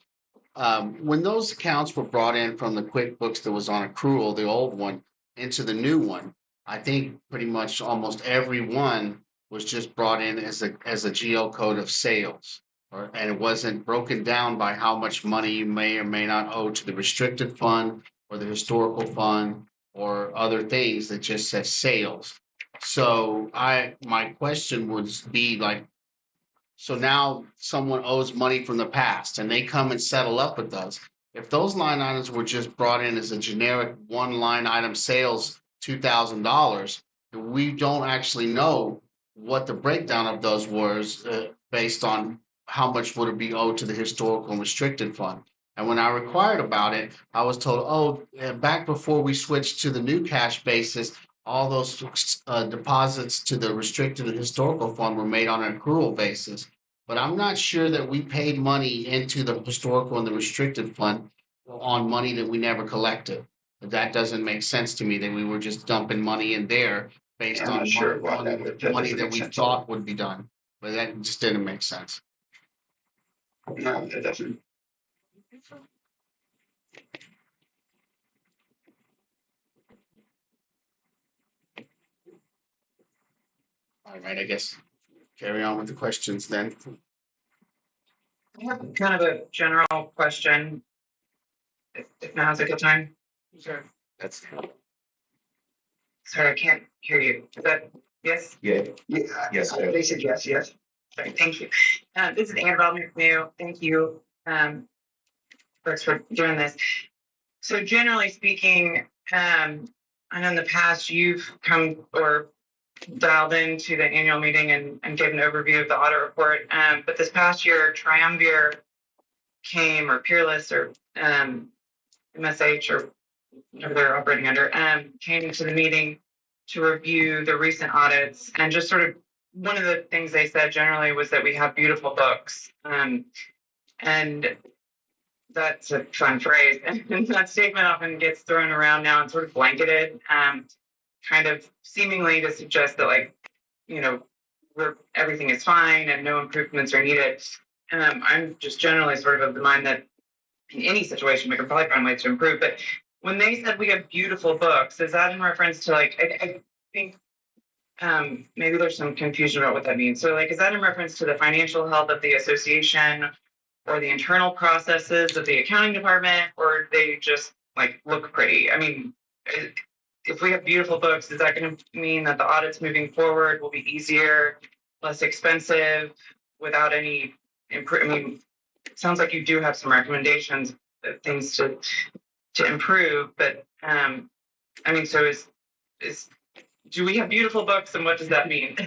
When those accounts were brought in from the QuickBooks that was on accrual, the old one, into the new one, I think pretty much almost every one was just brought in as a GL code of sales. And it wasn't broken down by how much money you may or may not owe to the restricted fund or the historical fund or other things that just says sales. So my question would be like, so now someone owes money from the past and they come and settle up with us. If those line items were just brought in as a generic one line item sales, $2,000, we don't actually know what the breakdown of those was based on how much would it be owed to the historical and restricted fund. And when I inquired about it, I was told, back before we switched to the new cash basis, all those deposits to the restricted and historical fund were made on an accrual basis. But I'm not sure that we paid money into the historical and the restricted fund on money that we never collected. That doesn't make sense to me, that we were just dumping money in there based on money that we thought would be done. But that just didn't make sense. No, it doesn't. All right, I guess carry on with the questions then. I have kind of a general question. If now's a good time. Sure. That's Sorry, I can't hear you. Is that yes? yeah. Yes, they said yes. Sorry, thank you. This is Annabelle McNew. Thank you, folks, for doing this. So generally speaking, I know in the past you've come or dialed into the annual meeting and gave an overview of the audit report. But this past year, Triumvir came, or Peerless, or MSH, or whatever they're operating under, came to the meeting to review the recent audits. And just sort of one of the things they said generally was that we have beautiful books. And that's a fun phrase. And that statement often gets thrown around now and sort of blanketed, kind of seemingly to suggest that, like, everything is fine and no improvements are needed. I'm just generally sort of the mind that in any situation we can probably find ways to improve. But when they said we have beautiful books, is that in reference to, like, I think maybe there's some confusion about what that means. So, like, is that in reference to the financial health of the association or the internal processes of the accounting department, or they just, like, look pretty? I mean, if we have beautiful books, is that going to mean that the audits moving forward will be easier, less expensive, without any improvement? I mean, it sounds like you do have some recommendations of things to improve, but I mean, so do we have beautiful books, and what does that mean?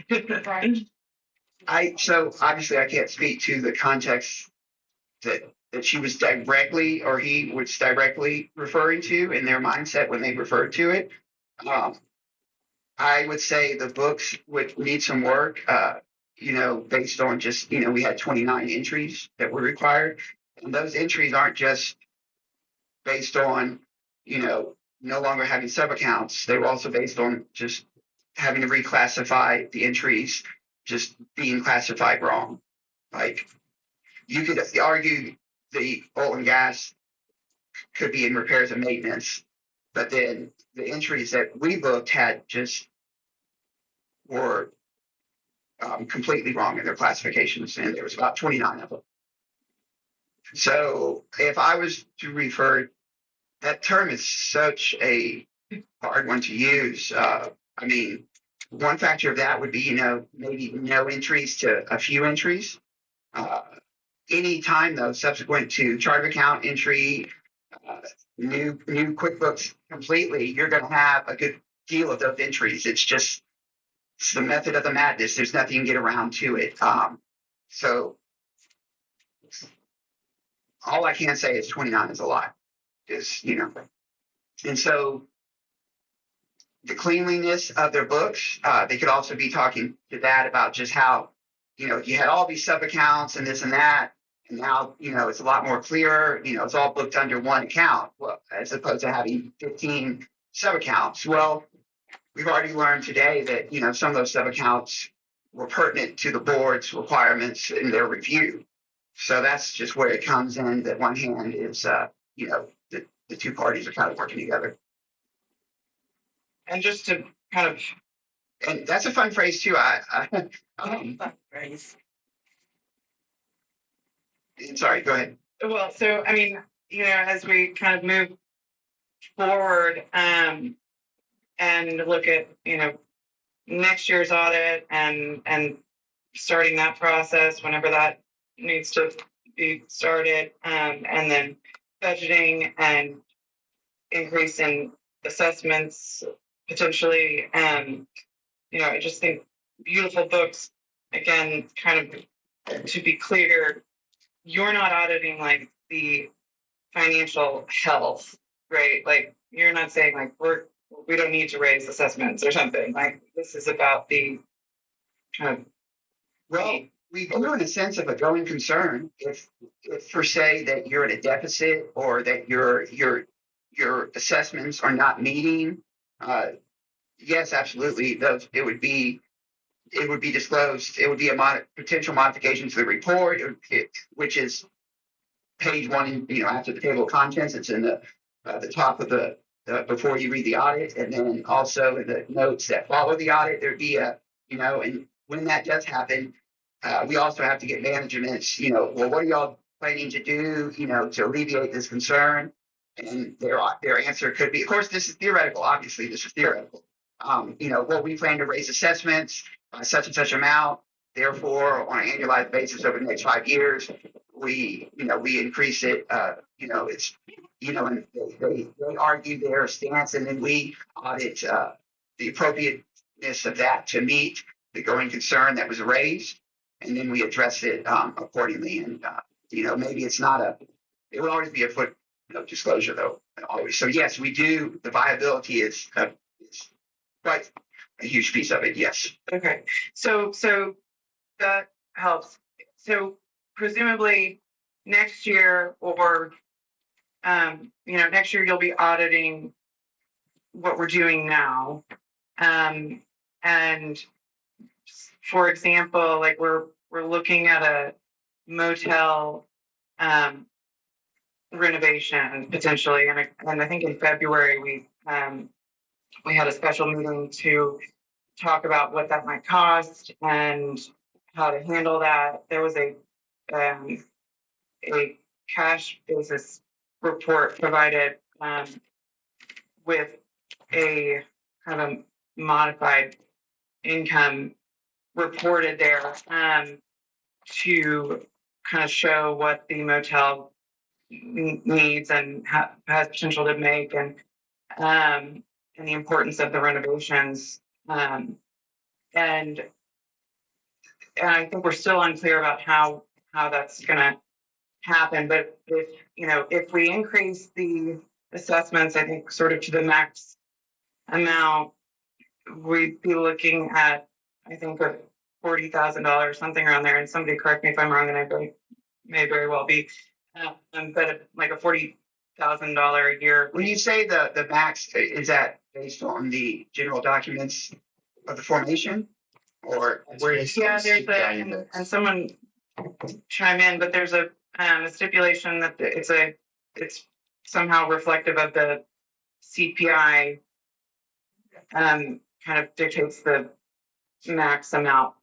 So obviously I can't speak to the context that she was directly, or he was directly referring to in their mindset when they referred to it. I would say the books would need some work, based on just, we had 29 entries that were required. And those entries aren't just based on, no longer having sub-accounts. They were also based on just having to reclassify the entries, just being classified wrong. Like, you could argue the oil and gas could be in repairs and maintenance, but then the entries that we looked had just were completely wrong in their classifications, and there was about 29 of them. So if I was to refer, that term is such a hard one to use. I mean, one factor of that would be, maybe no entries to a few entries. Any time, though, subsequent to chart of account entry, new QuickBooks completely, you're going to have a good deal of those entries. It's the method of the madness. There's nothing you can get around to it. So all I can say is 29 is a lot. Is, you know, and so the cleanliness of their books, they could also be talking to that about just how, you know, you had all these sub accounts and this and that, and now, you know, it's a lot more clear, you know, it's all booked under one account, well, as opposed to having 15 sub accounts. Well, we've already learned today that, you know, some of those sub accounts were pertinent to the board's requirements in their review. So that's just where it comes in, that one hand is, you know, the two parties are kind of working together. And just to kind of, And that's a fun phrase too. Fun phrase. Sorry, go ahead. well, so I mean, you know, as we kind of move forward, and look at, you know, next year's audit and starting that process whenever that needs to be started, and then budgeting and increase in assessments potentially. You know, I just think beautiful books, again, kind of to be clear, you're not auditing like the financial health, right? Like you're not saying like we don't need to raise assessments or something. Like this is about the kind of, Well, we do in a sense of a going concern if per se that you're at a deficit or that your assessments are not meeting. Yes, absolutely. It would be disclosed. It would be a potential modification to the report, which is page one. You know, after the table of contents, it's in the top of the before you read the audit, and then also in the notes that follow the audit, there'd be a, you know, and when that does happen, we also have to get management's, you know, well, what are y'all planning to do, you know, to alleviate this concern? And their answer could be, of course, this is theoretical. Obviously, this is theoretical. You know, well, we plan to raise assessments by such and such amount. Therefore, on an annualized basis over the next 5 years, we increase it. You know, it's, you know, and they argue their stance, and then we audit the appropriateness of that to meet the growing concern that was raised, and then we address it accordingly. And you know, maybe it's not it will always be a footnote disclosure though, always. So yes, we do. The viability is quite a huge piece of it. Yes. okay. So that helps. So presumably next year or, you know, next year you'll be auditing what we're doing now. And for example, like we're looking at a motel renovation potentially, and I think in February we had a special meeting to talk about what that might cost and how to handle that. There was a cash basis report provided with a kind of modified income reported there to kind of show what the motel needs and has potential to make, and the importance of the renovations. And I think we're still unclear about how that's going to happen. But if we increase the assessments, I think sort of to the max amount, we'd be looking at, I think, a $40,000, something around there. And somebody correct me if I'm wrong, and I may very well be. But like a $40,000 a year. When you say the max, is that based on the general documents of the formation, or where is? Yeah, there's and someone chime in, but there's a stipulation that it's somehow reflective of the CPI. Kind of dictates the max amount.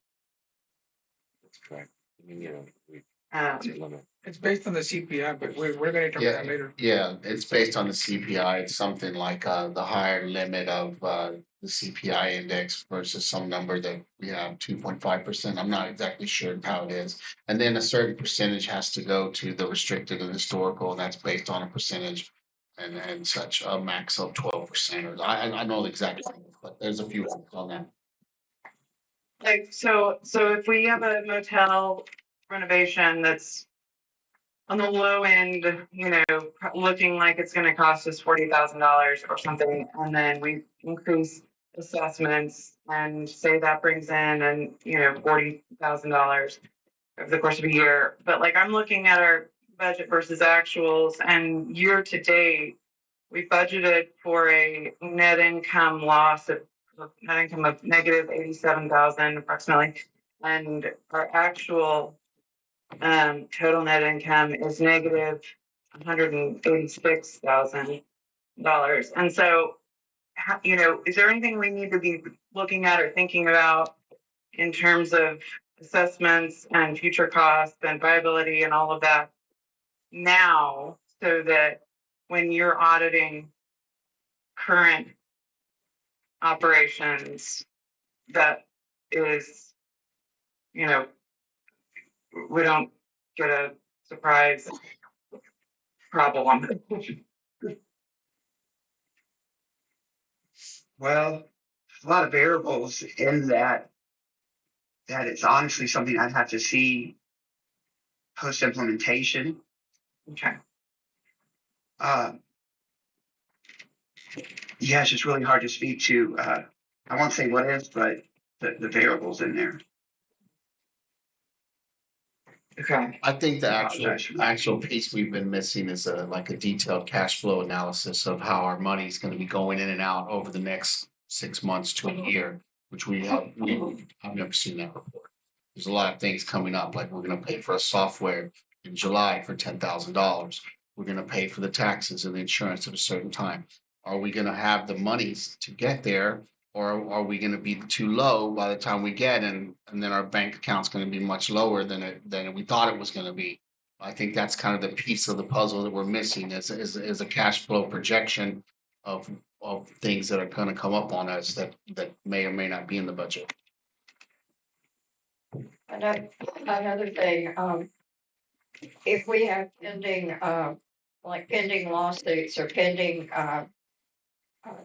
That's correct. I mean, you know, limit. It's based on the CPI, but we're going to determine that later. Yeah, it's based on the CPI. It's something like the higher limit of the CPI index versus some number that we have 2.5%. I'm not exactly sure how it is. And then a certain percentage has to go to the restricted and historical, and that's based on a percentage and such, a max of 12%. I know the exact, but there's a few on that. Like so if we have a motel renovation that's on the low end, looking like it's going to cost us $40,000 or something, and then we increase assessments and say that brings in and $40,000 over the course of a year. But like I'm looking at our budget versus actuals, and year to date, we budgeted for a net income of negative 87,000 approximately, and our actual total net income is negative $186,000. And so, is there anything we need to be looking at or thinking about in terms of assessments and future costs and viability and all of that now, so that when you're auditing current operations, that is, we don't get a surprise problem? Well, a lot of variables in that it's honestly something I'd have to see post implementation. Okay. Yeah, it's just really hard to speak to. I won't say what is, but the variables in there. Okay. I think the Apologize for that. actual piece we've been missing is a detailed cash flow analysis of how our money is going to be going in and out over the next 6 months to a year, which I've never seen that report. There's a lot of things coming up, like we're going to pay for a software in July for $10,000. We're going to pay for the taxes and the insurance at a certain time. Are we going to have the monies to get there? Or are we going to be too low by the time we get, and then our bank account's going to be much lower than we thought it was going to be? I think that's kind of the piece of the puzzle that we're missing is a cash flow projection of things that are going to come up on us that may or may not be in the budget. Another thing, if we have pending lawsuits or pending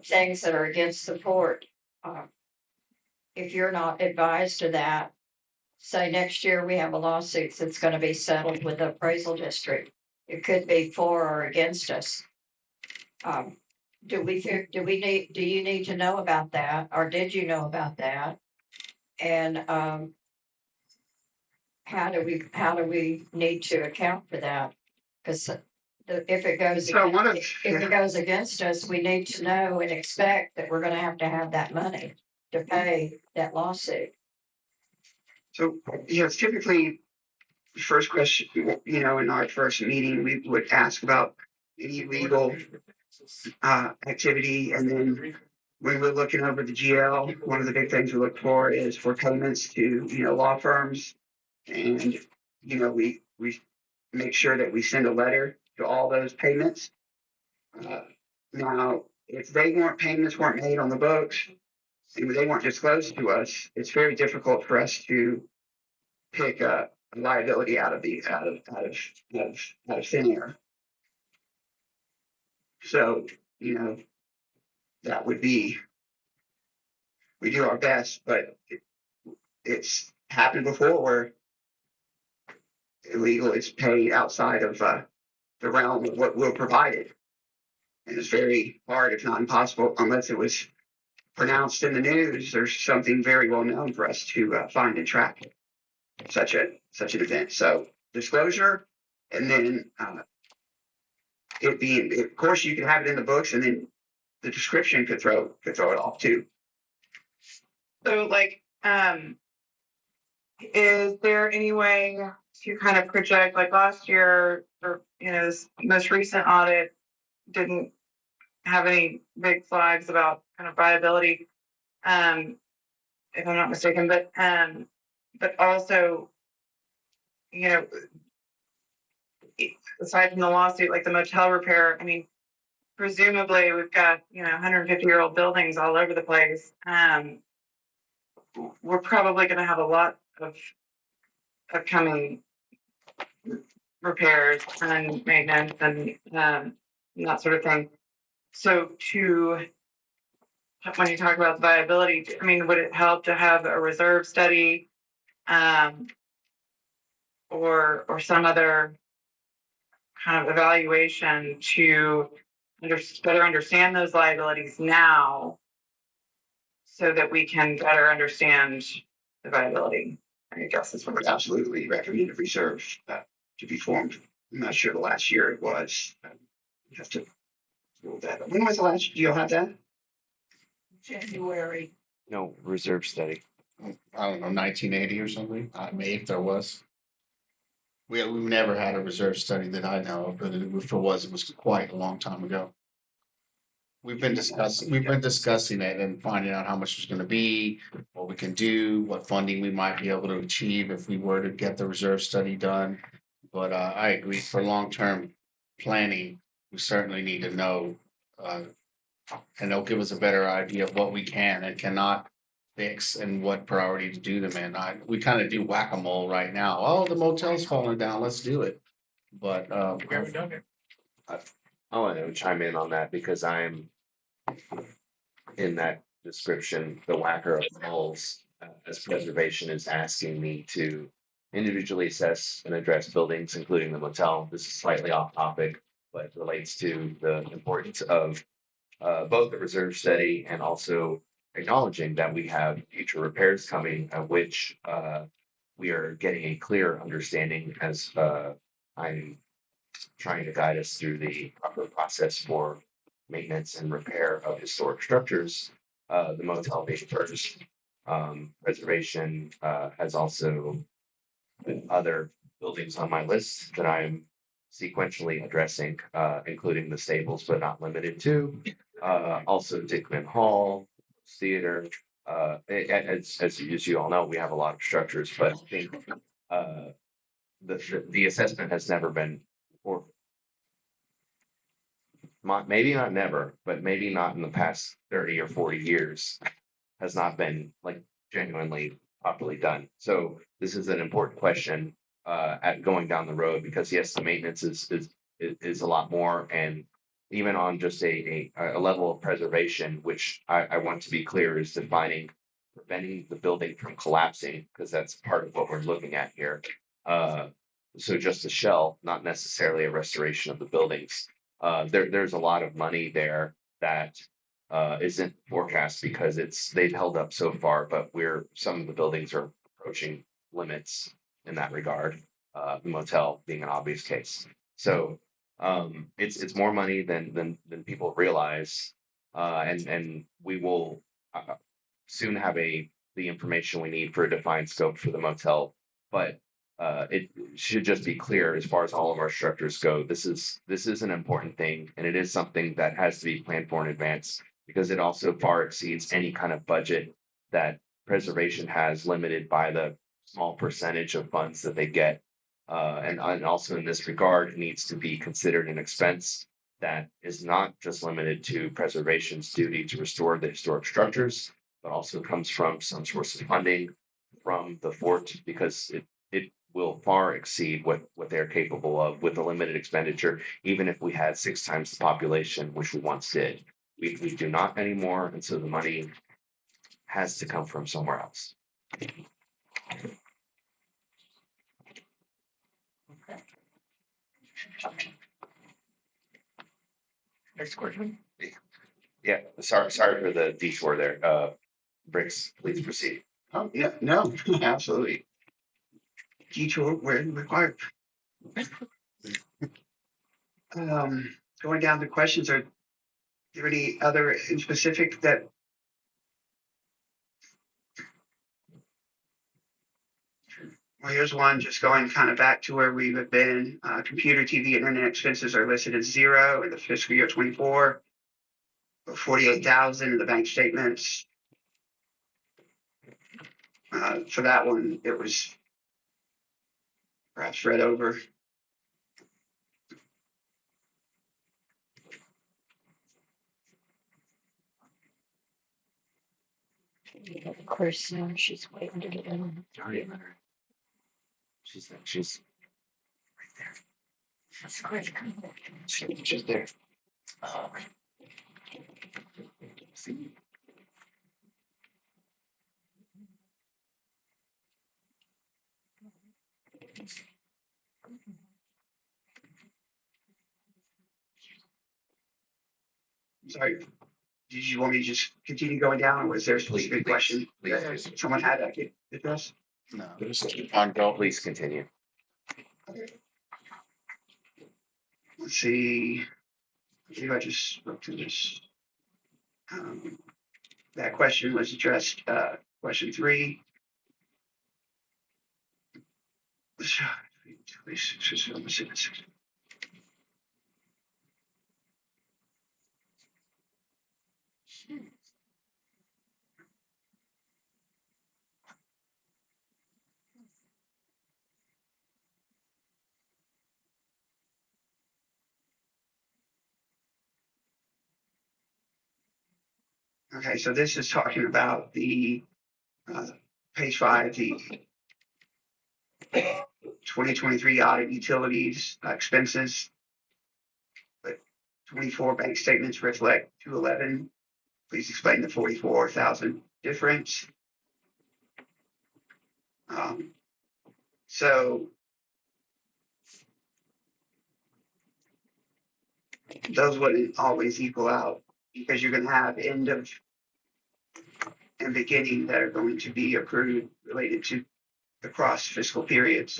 things that are against the court, if you're not advised of that, say next year we have a lawsuit that's going to be settled with the appraisal district. It could be for or against us. Do you need to know about that, or did you know about that? And how do we need to account for that? Because if it goes against us, we need to know and expect that we're going to have that money to pay that lawsuit. So, typically the first question, in our first meeting, we would ask about any legal activity. And then when we're looking over the GL, one of the big things we look for is for payments to, law firms. And, we make sure that we send a letter to all those payments. Now, if payments weren't made on the books and they weren't disclosed to us, it's very difficult for us to pick a liability out of thin air. So, that would be, we do our best, but it's happened before where illegal is paid outside of the realm of what we're provided. And it's very hard, if not impossible, unless it was pronounced in the news, there's something very well known for us to find and track such an event. So disclosure, and then it being, of course, you can have it in the books, and then the description could throw it off too. So, is there any way to kind of project, like last year, or this most recent audit didn't have any big flags about kind of viability, if I'm not mistaken, but also, aside from the lawsuit, like the motel repair, presumably we've got 150-year-old buildings all over the place. We're probably going to have a lot of upcoming repairs and maintenance and that sort of thing. So when you talk about viability, would it help to have a reserve study or some other kind of evaluation to better understand those liabilities now so that we can better understand the viability. I guess is I what would it's. absolutely recommend a reserve to be formed. I'm not sure the last year it was. You have to rule that up. When was the last? Do you have that? January. No, reserve study. I don't know, 1980 or something. Maybe if there was. We've never had a reserve study that I know of, but if it was quite a long time ago. We've been discussing it and finding out how much it's gonna be, what we can do, what funding we might be able to achieve if we were to get the reserve study done. But I agree, for long-term planning, we certainly need to know, and it'll give us a better idea of what we can and cannot fix and what priority to do them in. We kind of do whack-a-mole right now. Oh, the motel's falling down, let's do it. But We haven't done it. I want to chime in on that because I'm in that description, the whacker of moles, as preservation is asking me to individually assess and address buildings, including the motel. This is slightly off topic, but relates to the importance of both the reserve study and also acknowledging that we have future repairs coming, of which we are getting a clear understanding as I'm trying to guide us through the proper process for maintenance and repair of historic structures. The motel being first. Preservation has also other buildings on my list that I'm sequentially addressing, including the stables, but not limited to. Also Dickman Hall, Theater. As you all know, we have a lot of structures, but I think the assessment has never been, or maybe not never, but maybe not in the past 30 or 40 years, has not been like genuinely properly done. So this is an important question at going down the road because yes, the maintenance is a lot more, and even on just a level of preservation, which I want to be clear is defining preventing the building from collapsing because that's part of what we're looking at here. So just a shell, not necessarily a restoration of the buildings. There's a lot of money there that isn't forecast because they've held up so far, but some of the buildings are approaching limits in that regard. The motel being an obvious case. So it's more money than people realize, and we will soon have the information we need for a defined scope for the motel. But it should just be clear as far as all of our structures go. This is an important thing, and it is something that has to be planned for in advance because it also far exceeds any kind of budget that preservation has, limited by the small percentage of funds that they get. And also in this regard, it needs to be considered an expense that is not just limited to preservation's duty to restore the historic structures, but also comes from some source of funding from the fort because it will far exceed what they're capable of with a limited expenditure, even if we had 6 times the population, which we once did. We do not anymore, and so the money has to come from somewhere else. Next question. Yeah, sorry for the detour there. Briggs, please proceed. Oh, no, absolutely. Detour where required. Going down the questions, are there any other in specific that? Well, here's one just going kind of back to where we have been. Computer, TV, and internet expenses are listed as 0 in the fiscal year 24, 48,000 in the bank statements. For that one, it was perhaps read over. Chris, now she's waiting to get in. She's right there. That's great. She's there. Oh, see. Sorry, did you want me to just continue going down, or was there a specific question that someone had I could address? No, just keep on going. Please continue. Okay. Let's see. I believe I just spoke to this. That question was addressed, question 3. Okay, so this is talking about the page 5, the 2023 audit utilities expenses, but 24 bank statements reflect 211. Please explain the 44,000 difference. So those wouldn't always equal out, because you're going to have end of and beginning that are going to be accrued related to across fiscal periods.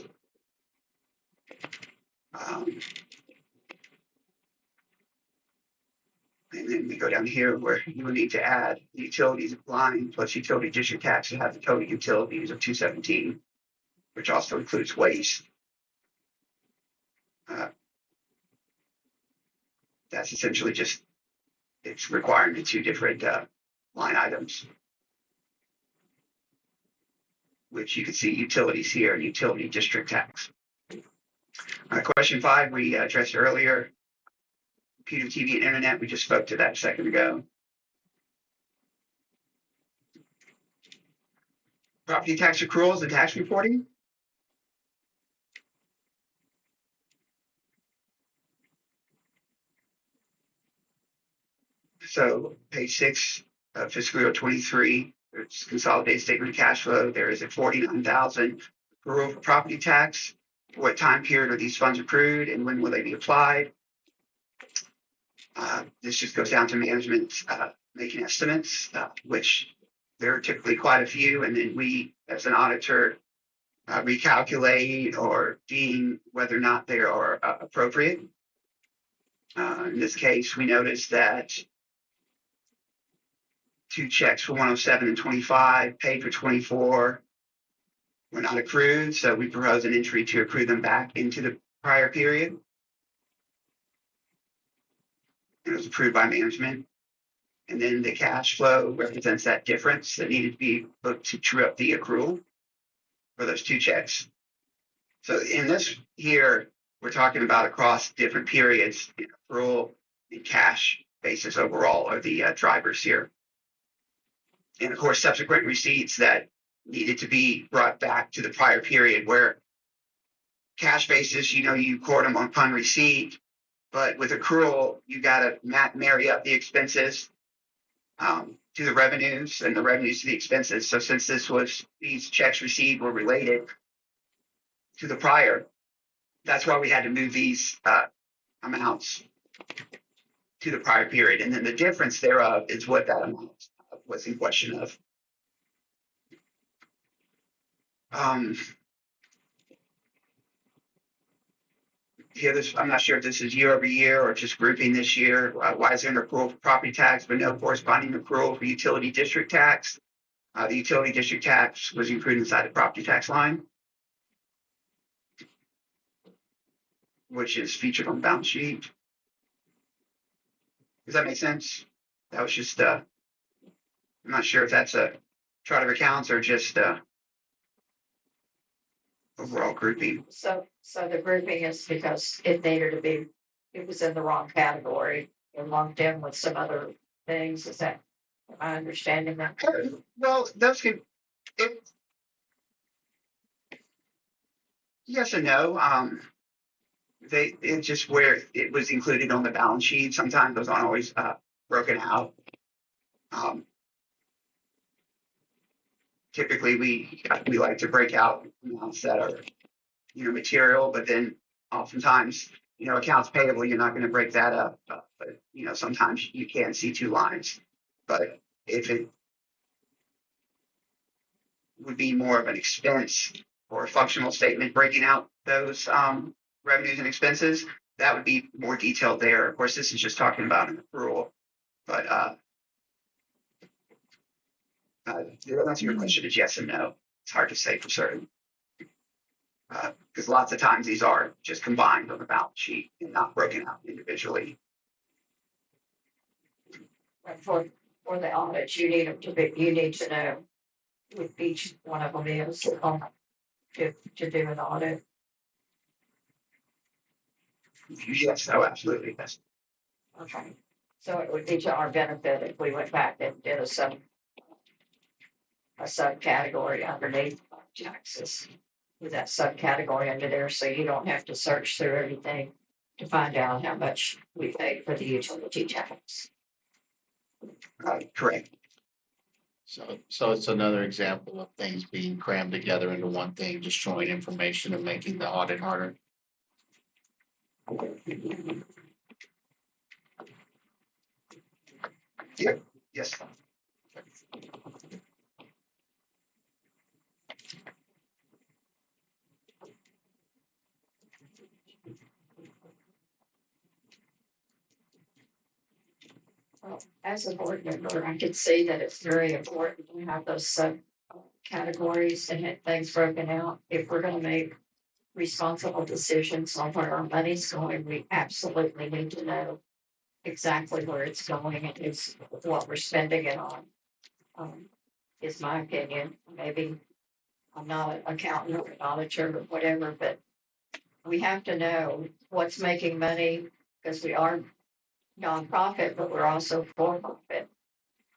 And then we go down here where you will need to add the utilities line plus utility district tax to have the total utilities of 217, which also includes waste. That's essentially just, it's requiring the 2 different line items, which you can see utilities here and utility district tax. Question 5, we addressed earlier. Computer, TV, and internet, we just spoke to that a second ago. Property tax accruals and tax reporting. So page 6, fiscal year 23, it's consolidated statement of cash flow. There is a 49,000 accrual for property tax. What time period are these funds accrued and when will they be applied? This just goes down to management making estimates, which there are typically quite a few, and then we, as an auditor, recalculate or deem whether or not they are appropriate. In this case, we noticed that 2 checks for 107 and 25 paid for 24 were not accrued, so we propose an entry to accrue them back into the prior period. It was approved by management. And then the cash flow represents that difference that needed to be booked to true up the accrual for those 2 checks. So in this here, we're talking about across different periods, accrual and cash basis overall are the drivers here. And of course, subsequent receipts that needed to be brought back to the prior period, where cash basis, you quote them upon receipt, but with accrual, you got to marry up the expenses to the revenues and the revenues to the expenses. So since these checks received were related to the prior, that's why we had to move these amounts to the prior period. And then the difference thereof is what that amount was in question of. Here, I'm not sure if this is year over year or just grouping this year. Why is there an accrual for property tax but no corresponding accrual for utility district tax? The utility district tax was included inside the property tax line, which is featured on the balance sheet. Does that make sense? That was just, I'm not sure if that's a chart of accounts or just overall grouping. So the grouping is because it was in the wrong category and lumped in with some other things. Is that, am I understanding that? Well, those could, yes and no. It's just where it was included on the balance sheet. Sometimes those aren't always broken out. Typically, we like to break out amounts that are, material, but then oftentimes accounts payable, you're not going to break that up. But, sometimes you can see two lines. But if it would be more of an expense or a functional statement breaking out those revenues and expenses, that would be more detailed there. Of course, this is just talking about an accrual. But the answer to your question is yes and no. It's hard to say for certain. Because lots of times these are just combined on the balance sheet and not broken out individually. But for the audits, you need to know what each one of them is to do an audit. Yes, oh, absolutely. Yes. Okay. So it would be to our benefit if we went back and did a subcategory underneath taxes with that subcategory under there, so you don't have to search through everything to find out how much we paid for the utility tax. Correct. So it's another example of things being crammed together into one thing, destroying information and making the audit harder. Yep. Yes. Well, as a board member, I can see that it's very important to have those subcategories and have things broken out. If we're gonna make responsible decisions on where our money's going, we absolutely need to know exactly where it's going and is what we're spending it on. Is my opinion. Maybe I'm not an accountant or an auditor or whatever, but we have to know what's making money because we are nonprofit, but we're also for profit.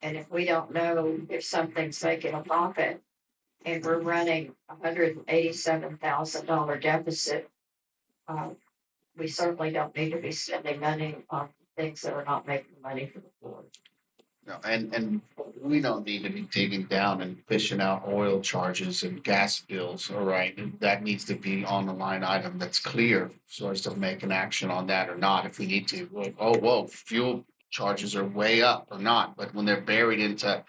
And if we don't know if something's making a profit and we're running $187,000 deficit, we certainly don't need to be spending money on things that are not making money for the board. No, and we don't need to be digging down and fishing out oil charges and gas bills, all right? And that needs to be on the line item that's clear so as to make an action on that or not if we need to. Like, oh, whoa, fuel charges are way up or not, but when they're buried into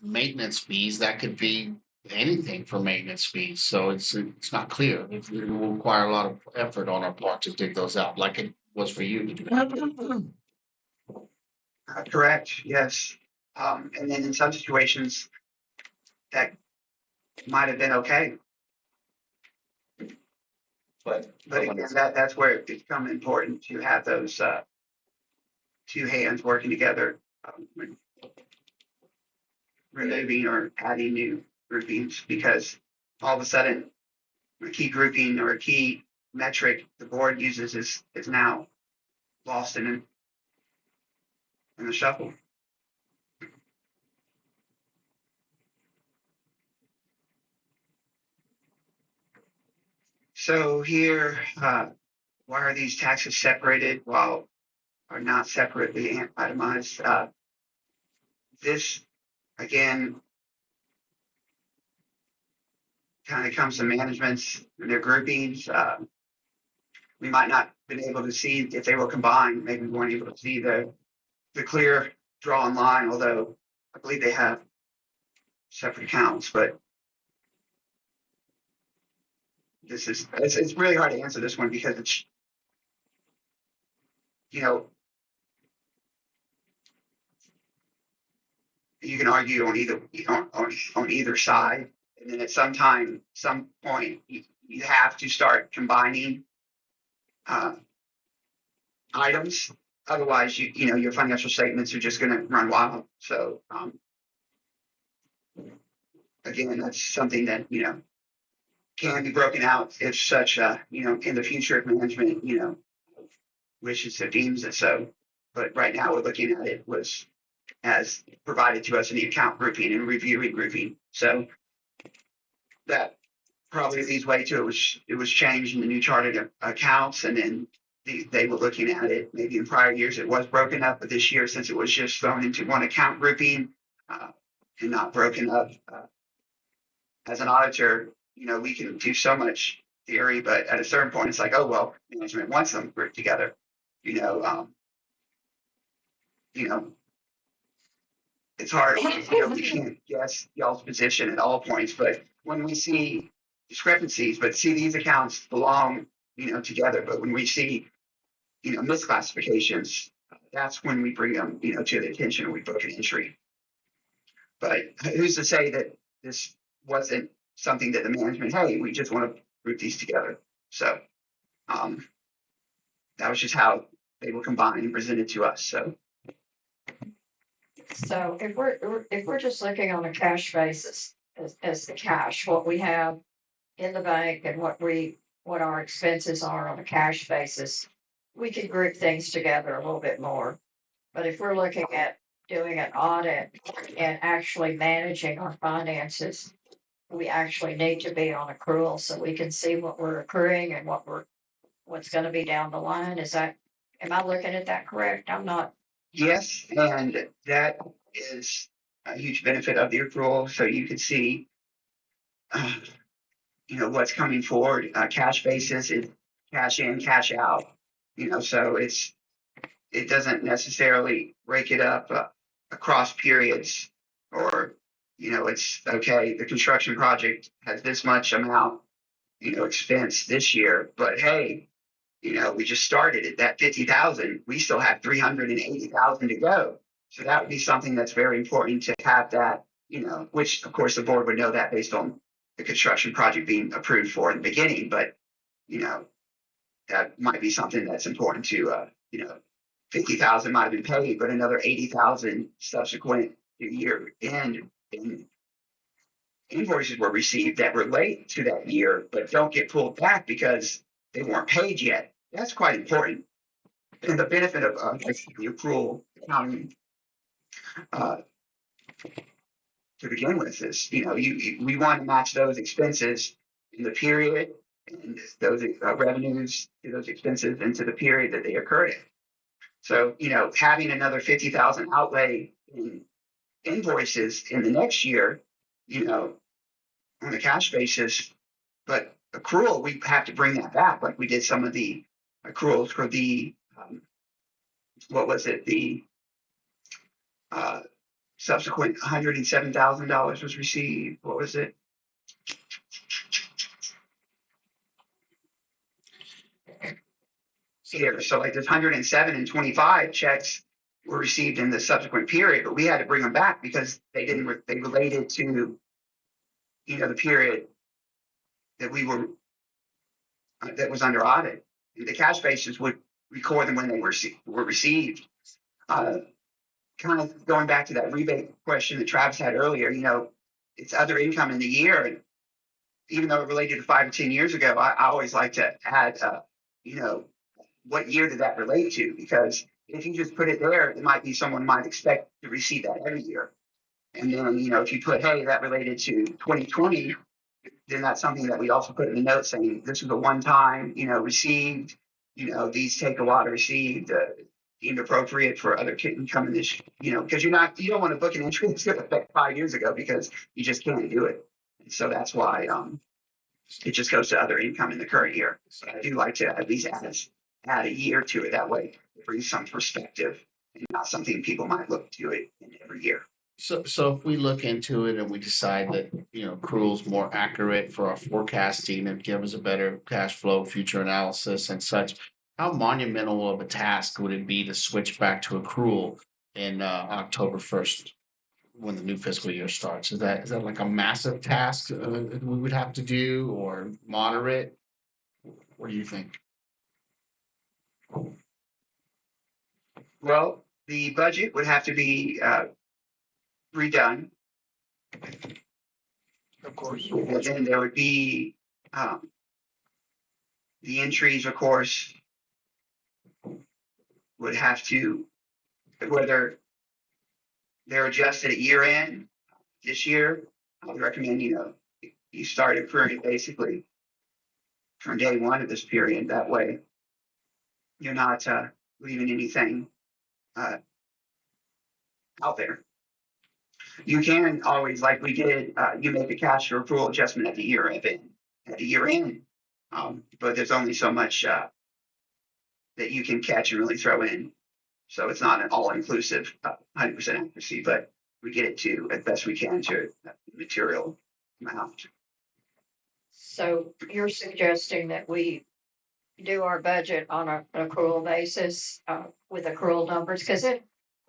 maintenance fees, that could be anything for maintenance fees. So it's not clear. It will require a lot of effort on our part to dig those out, like it was for you to do. Correct. Yes. And then in some situations, that might have been okay. But Again, that's where it becomes important to have those two hands working together, removing or adding new groupings, because all of a sudden a key grouping or a key metric the board uses is now lost in the shuffle. So here, why are these taxes separated while are not separately itemized? This, again, kind of comes to management's and their groupings. We might not have been able to see if they were combined. Maybe we weren't able to see the clear drawn line, although I believe they have separate accounts. But it's really hard to answer this one because it's, you can argue on either side, and then at some point, you have to start combining items. Otherwise, your financial statements are just going to run wild. So again, that's something that can be broken out if such in the future if management wishes to deems it so. But right now, we're looking at it as provided to us in the account grouping and reviewing grouping. So that probably leads way to it was changed in the new charted accounts, and then they were looking at it. Maybe in prior years it was broken up, but this year, since it was just thrown into one account grouping and not broken up, as an auditor, we can do so much theory, but at a certain point, it's like, oh, well, management wants them grouped together. You know, you know, it's hard. We can't guess y'all's position at all points, but when we see discrepancies, but see these accounts belong, together. But when we see, misclassifications, that's when we bring them, to the attention and we book an entry. But who's to say that this wasn't something that the management, hey, we just want to group these together. So that was just how they were combined and presented to us. So So if we're just looking on a cash basis as the cash, what we have in the bank and what our expenses are on a cash basis, we can group things together a little bit more. But if we're looking at doing an audit and actually managing our finances, we actually need to be on accrual so we can see what we're accruing and what's going to be down the line. Am I looking at that correct? I'm not. yes, and that is a huge benefit of the accrual. So you can see, what's coming forward. Cash basis is cash in, cash out. So it doesn't necessarily break it up across periods, or it's okay. The construction project has this much amount, expense this year, but hey, we just started at that 50,000. We still have 380,000 to go. So that would be something that's very important to have that, which of course the board would know that based on the construction project being approved for in the beginning. But, that might be something that's important to, 50,000 might have been paid, but another 80,000 subsequent year end in invoices were received that relate to that year, but don't get pulled back because they weren't paid yet. That's quite important. And the benefit of the accrual accounting to begin with is, we want to match those expenses in the period and those revenues to those expenses into the period that they occurred in. So, having another 50,000 outlay in invoices in the next year, on a cash basis, but accrual, we have to bring that back, like we did some of the accruals for the what was it? The subsequent $107,000 was received. What was it? Here, so like there's 107 and 25 checks were received in the subsequent period, but we had to bring them back because they related to, the period that that was under audit. The cash basis would record them when they were received. Kind of going back to that rebate question that Travis had earlier, it's other income in the year. And even though it related to 5 or 10 years ago, I always like to add, what year did that relate to? Because if you just put it there, it might be someone might expect to receive that every year. And then, if you put, hey, that related to 2020, then that's something that we also put in the note saying this was a one-time, received, these take a while to receive, deemed appropriate for other income in this, because you don't want to book an entry that's going to affect 5 years ago because you just can't do it. And so that's why it just goes to other income in the current year. So I do like to at least add a year to it. That way it brings some perspective and not something people might look to it in every year. So if we look into it and we decide that, accrual's more accurate for our forecasting and give us a better cash flow, future analysis and such, how monumental of a task would it be to switch back to accrual in October 1st when the new fiscal year starts? Is that like a massive task we would have to do, or moderate? What do you think? Well, the budget would have to be redone. Of course. And then there would be the entries, of course, would have to, whether they're adjusted at year end this year, I would recommend, you start accruing basically from day one of this period. That way you're not leaving anything out there. You can always, like we did, you make a cash or accrual adjustment at the year end. But there's only so much that you can catch and really throw in. So it's not an all-inclusive 100% accuracy, but we get it to as best we can to material amount. So you're suggesting that we do our budget on an accrual basis with accrual numbers? Because in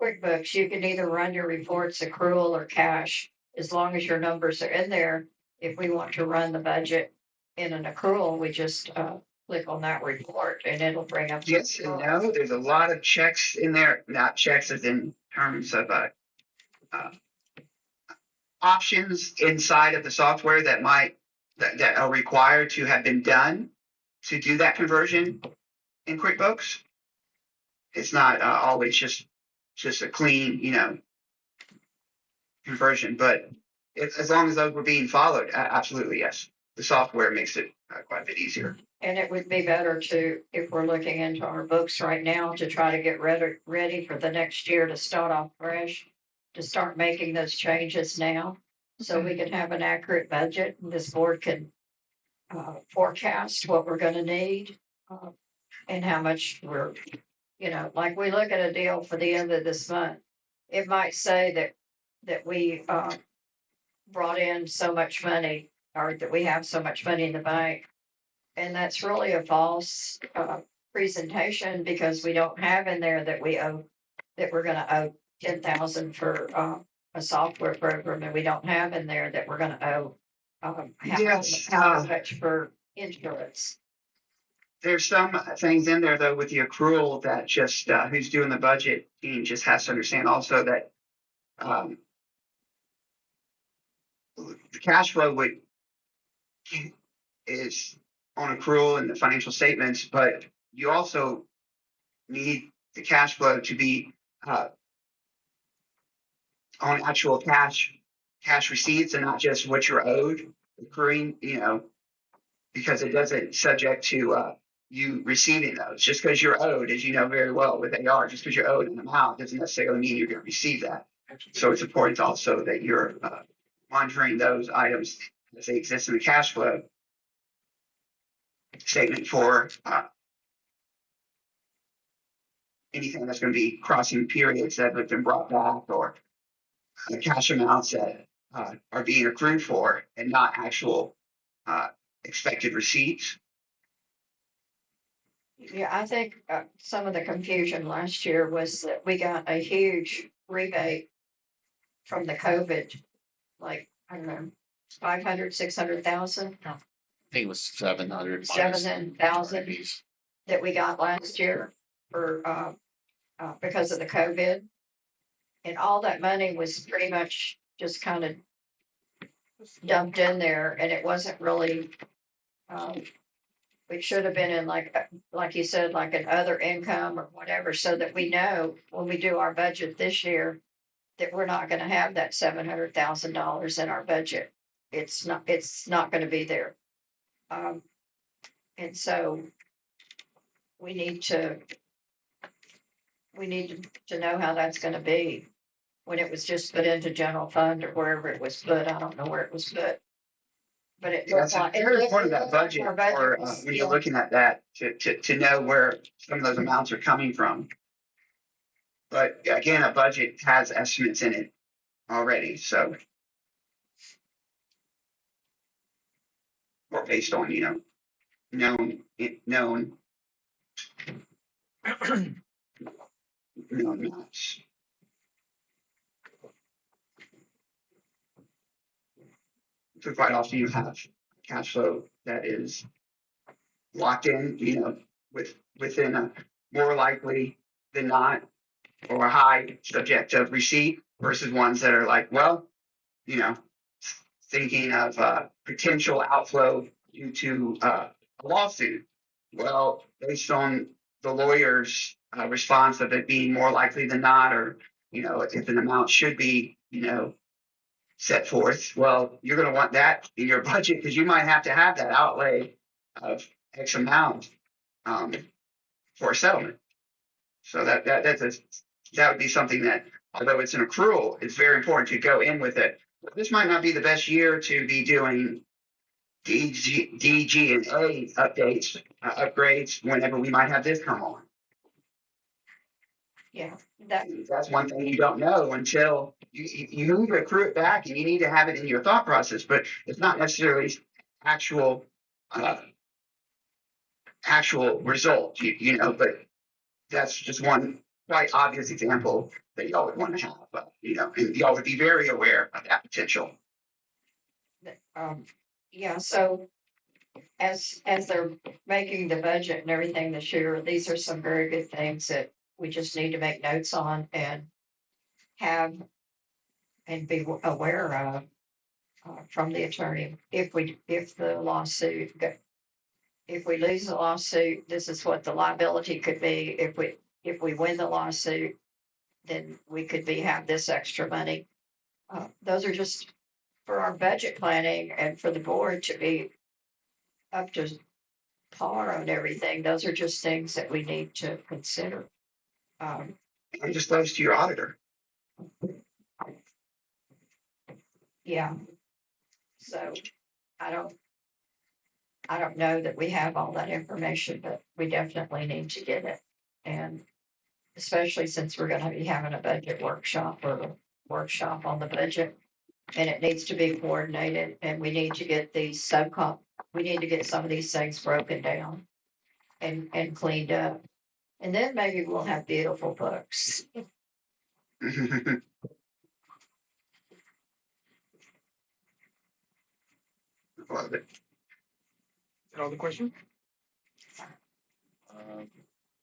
QuickBooks, you can either run your reports accrual or cash, as long as your numbers are in there. If we want to run the budget in an accrual, we just click on that report and it'll bring up. Yes and no. There's a lot of checks in there, not checks as in terms of options inside of the software that that are required to have been done to do that conversion in QuickBooks. It's not always just a clean, conversion, but as long as those were being followed, absolutely yes. The software makes it quite a bit easier. And it would be better to, if we're looking into our books right now, to try to get ready for the next year to start off fresh, to start making those changes now, so we can have an accurate budget. And this board can forecast what we're going to need and how much we're, like we look at a deal for the end of this month, it might say that we brought in so much money, or that we have so much money in the bank. And that's really a false presentation, because we don't have in there that we're going to owe 10,000 for a software program, and we don't have in there that we're going to owe how much for insurance. There's some things in there though with the accrual that just who's doing the budget team just has to understand also that the cash flow is on accrual in the financial statements, but you also need the cash flow to be on actual cash receipts and not just what you're owed accruing, because it doesn't subject to you receiving those. Just because you're owed, as you know very well with AR, just because you're owed an amount doesn't necessarily mean you're going to receive that. So it's important also that you're monitoring those items as they exist in the cash flow statement for anything that's going to be crossing periods that have been brought back, or cash amounts that are being accrued for and not actual expected receipts. Yeah, I think some of the confusion last year was that we got a huge rebate from the COVID, like, I don't know, 500, 600,000. I think it was 700. 7,000 that we got last year for because of the COVID. And all that money was pretty much just kind of dumped in there, and it wasn't really, it should have been in like you said, like an other income or whatever, so that we know when we do our budget this year that we're not going to have that $700,000 in our budget. It's not going to be there. And so we need to know how that's going to be when it was just put into general fund or wherever it was put. I don't know where it was put. But it That's very important, that budget, or when you're looking at that, to know where some of those amounts are coming from. But again, a budget has estimates in it already, so or based on known amounts. So quite often you have cash flow that is locked in, within a more likely than not or a high subject of receipt versus ones that are like, well, thinking of potential outflow due to a lawsuit. Well, based on the lawyer's response of it being more likely than not, or if an amount should be, set forth, well, you're going to want that in your budget because you might have to have that outlay of X amount for a settlement. So that would be something that, although it's an accrual, it's very important to go in with it. This might not be the best year to be doing D, G, and A updates, upgrades whenever we might have this come on. Yeah, that, That's one thing you don't know until you need to accrue it back, and you need to have it in your thought process, but it's not necessarily actual uh, actual result, but that's just one quite obvious example that y'all would want to have, and y'all would be very aware of that potential. yeah, so as they're making the budget and everything this year, these are some very good things that we just need to make notes on and have and be aware of from the attorney. If the lawsuit, if we lose the lawsuit, this is what the liability could be. If we win the lawsuit, then we could have this extra money. Those are just for our budget planning and for the board to be up to par on everything. Those are just things that we need to consider. And just those to your auditor. Yeah. So I don't know that we have all that information, but we definitely need to get it. And especially since we're gonna be having a budget workshop or a workshop on the budget. And it needs to be coordinated, and we need to get these we need to get some of these things broken down and cleaned up. And then maybe we'll have beautiful books. Love it. Is that all the questions?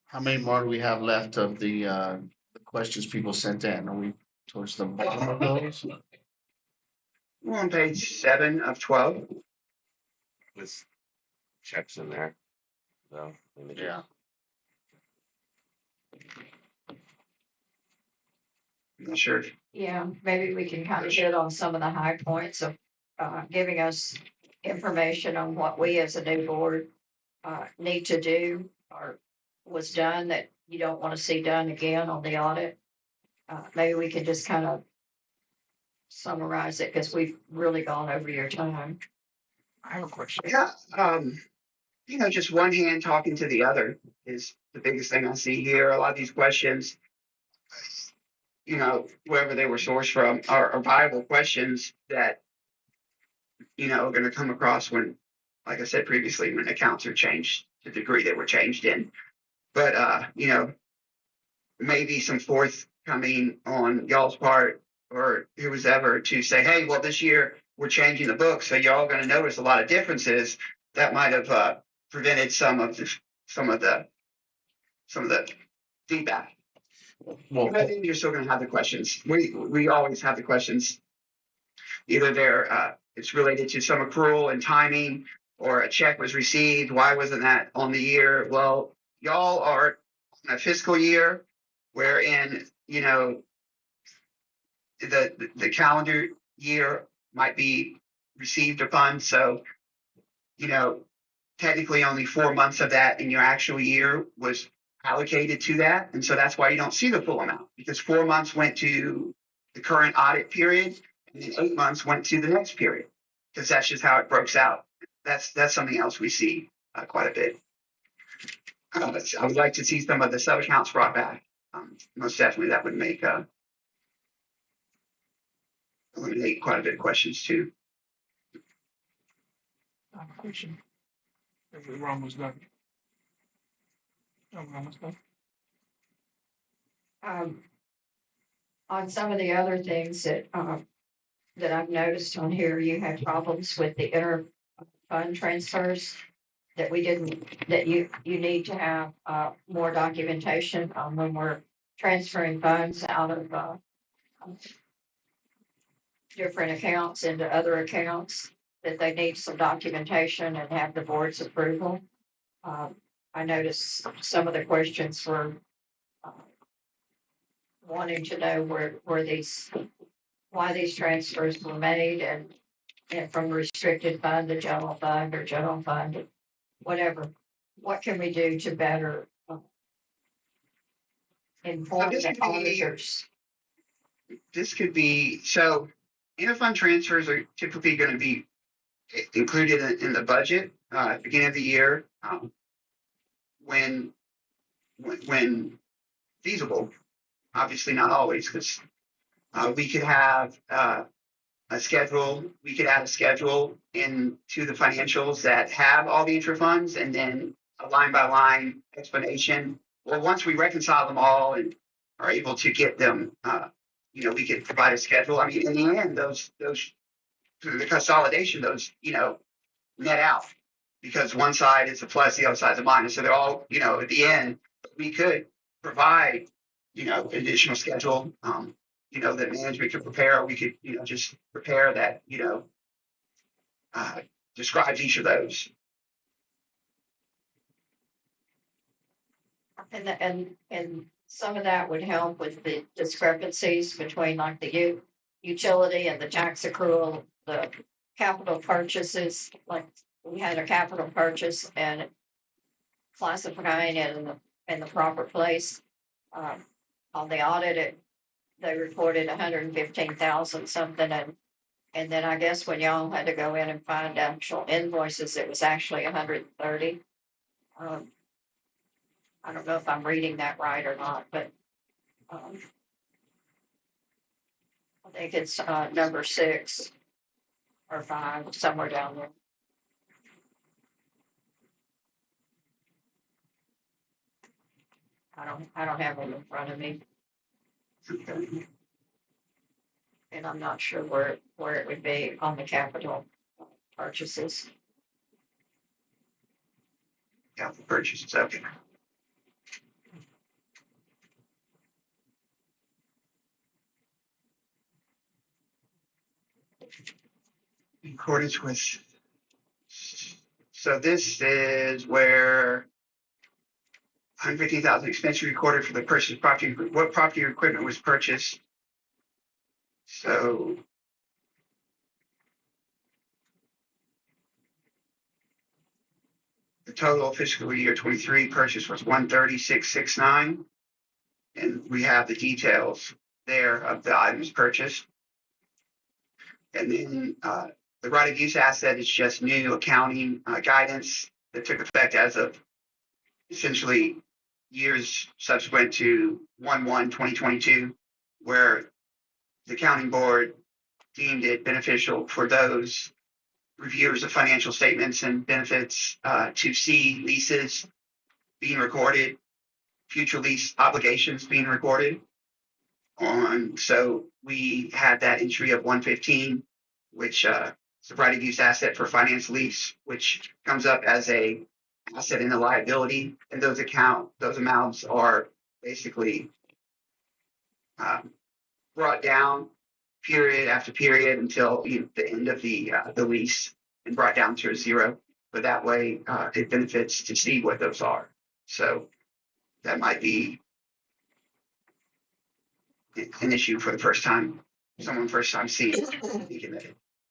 How many more do we have left of the questions people sent in? Are we towards the bottom of those? We're on page 7 of 12. With checks in there. So, images. Yeah. I'm not sure. Yeah, maybe we can kind of hit on some of the high points of giving us information on what we as a new board need to do or was done that you don't want to see done again on the audit. Maybe we can just kind of summarize it because we've really gone over your time. I have a question. Yeah. Just one hand talking to the other is the biggest thing I see here. A lot of these questions, wherever they were sourced from, are viable questions that, are going to come across when, like I said previously, when accounts are changed to the degree they were changed in. But, maybe some forthcoming on y'all's part or who's ever to say, hey, well, this year we're changing the book, so y'all going to notice a lot of differences that might have prevented some of the feedback. Well, But I think you're still going to have the questions. We always have the questions. Either it's related to some accrual and timing, or a check was received. Why wasn't that on the year? Well, y'all are on a fiscal year wherein the calendar year might be received a fund. So technically only 4 months of that in your actual year was allocated to that. And so that's why you don't see the full amount, because 4 months went to the current audit period and then 8 months went to the next period, because that's just how it breaks out. That's something else we see quite a bit. I would like to see some of the sub accounts brought back. Most definitely that would eliminate quite a bit of questions too. I have a question. If we're almost done. Oh, we're almost done. On some of the other things that I've noticed on here, you had problems with the inter fund transfers that we didn't, that you need to have more documentation on when we're transferring funds out of different accounts into other accounts, that they need some documentation and have the board's approval. I noticed some of the questions were wanting to know why these transfers were made and from restricted fund to general fund or general fund, whatever. What can we do to better inform the auditors? This could be, so interfund transfers are typically going to be included in the budget at the beginning of the year, when feasible. Obviously, not always, because we could have a schedule. We could add a schedule into the financials that have all the intra-funds, and then a line by line explanation. Well, once we reconcile them all and are able to get them, we could provide a schedule. I mean, in the end, those through the consolidation, those net out, because one side is a plus, the other side's a minus. So they're all, at the end, we could provide, additional schedule, that management could prepare. We could, just prepare that, describes each of those. And some of that would help with the discrepancies between like the utility and the tax accrual, the capital purchases, like we had a capital purchase and classifying it in the proper place. On the audit, they reported 115,000 something, and then I guess when y'all had to go in and find actual invoices, it was actually 130. I don't know if I'm reading that right or not, but I think it's number 6 or 5, somewhere down there. I don't have it in front of me. And I'm not sure where it would be on the capital purchases. Capital purchases, okay. In accordance with, so this is where 115,000 expense recorded for the purchase of property. What property or equipment was purchased? So the total fiscal year 23 purchase was 136,669, and we have the details there of the items purchased. And then the right of use asset is just new accounting guidance that took effect as of essentially years subsequent to 1/1/2022, where the accounting board deemed it beneficial for those reviewers of financial statements and benefits to see leases being recorded, future lease obligations being recorded. So we had that entry of 115, which is a right of use asset for finance lease, which comes up as a asset in the liability, and those amounts are basically brought down period after period until the end of the lease, and brought down to a zero. But that way, it benefits to see what those are. So that might be an issue for the first time, someone first time seeing it, thinking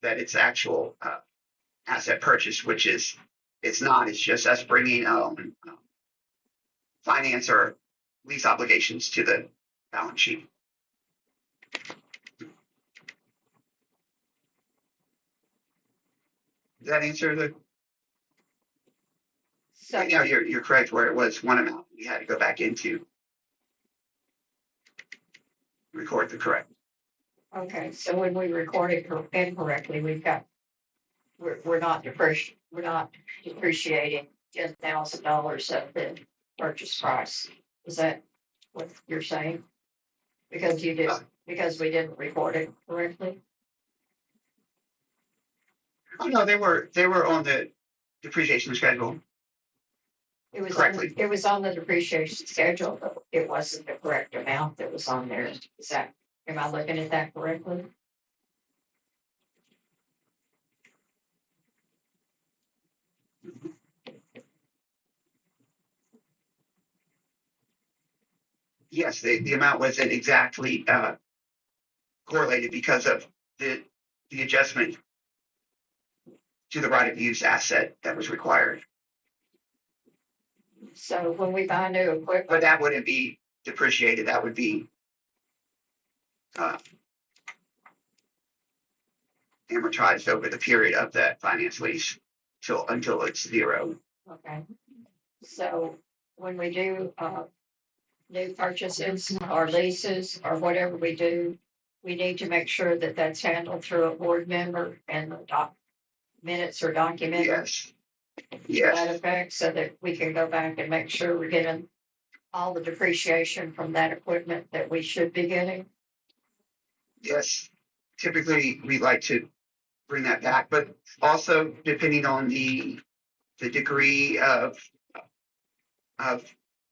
that it's actual asset purchase, which is, it's not. It's just us bringing finance or lease obligations to the balance sheet. Does that answer the? So Right now, you're correct where it was one amount we had to go back into record the correct. okay, so when we record it incorrectly, we're not depreciating $10,000 of the purchase price. Is that what you're saying? Because we didn't record it correctly? Oh no, they were on the depreciation schedule. It was Correctly. it was on the depreciation schedule, but it wasn't the correct amount that was on there. Am I looking at that correctly? Yes, the amount wasn't exactly correlated because of the adjustment to the right of use asset that was required. So when we buy new equipment, But that wouldn't be depreciated. That would be amortized over the period of that finance lease until it's zero. Okay. So when we do, new purchases or leases or whatever we do, we need to make sure that that's handled through a board member and the minutes are documented. Yes. To that Yes. effect, so that we can go back and make sure we're getting all the depreciation from that equipment that we should be getting. Yes. Typically, we like to bring that back, but also depending on the degree of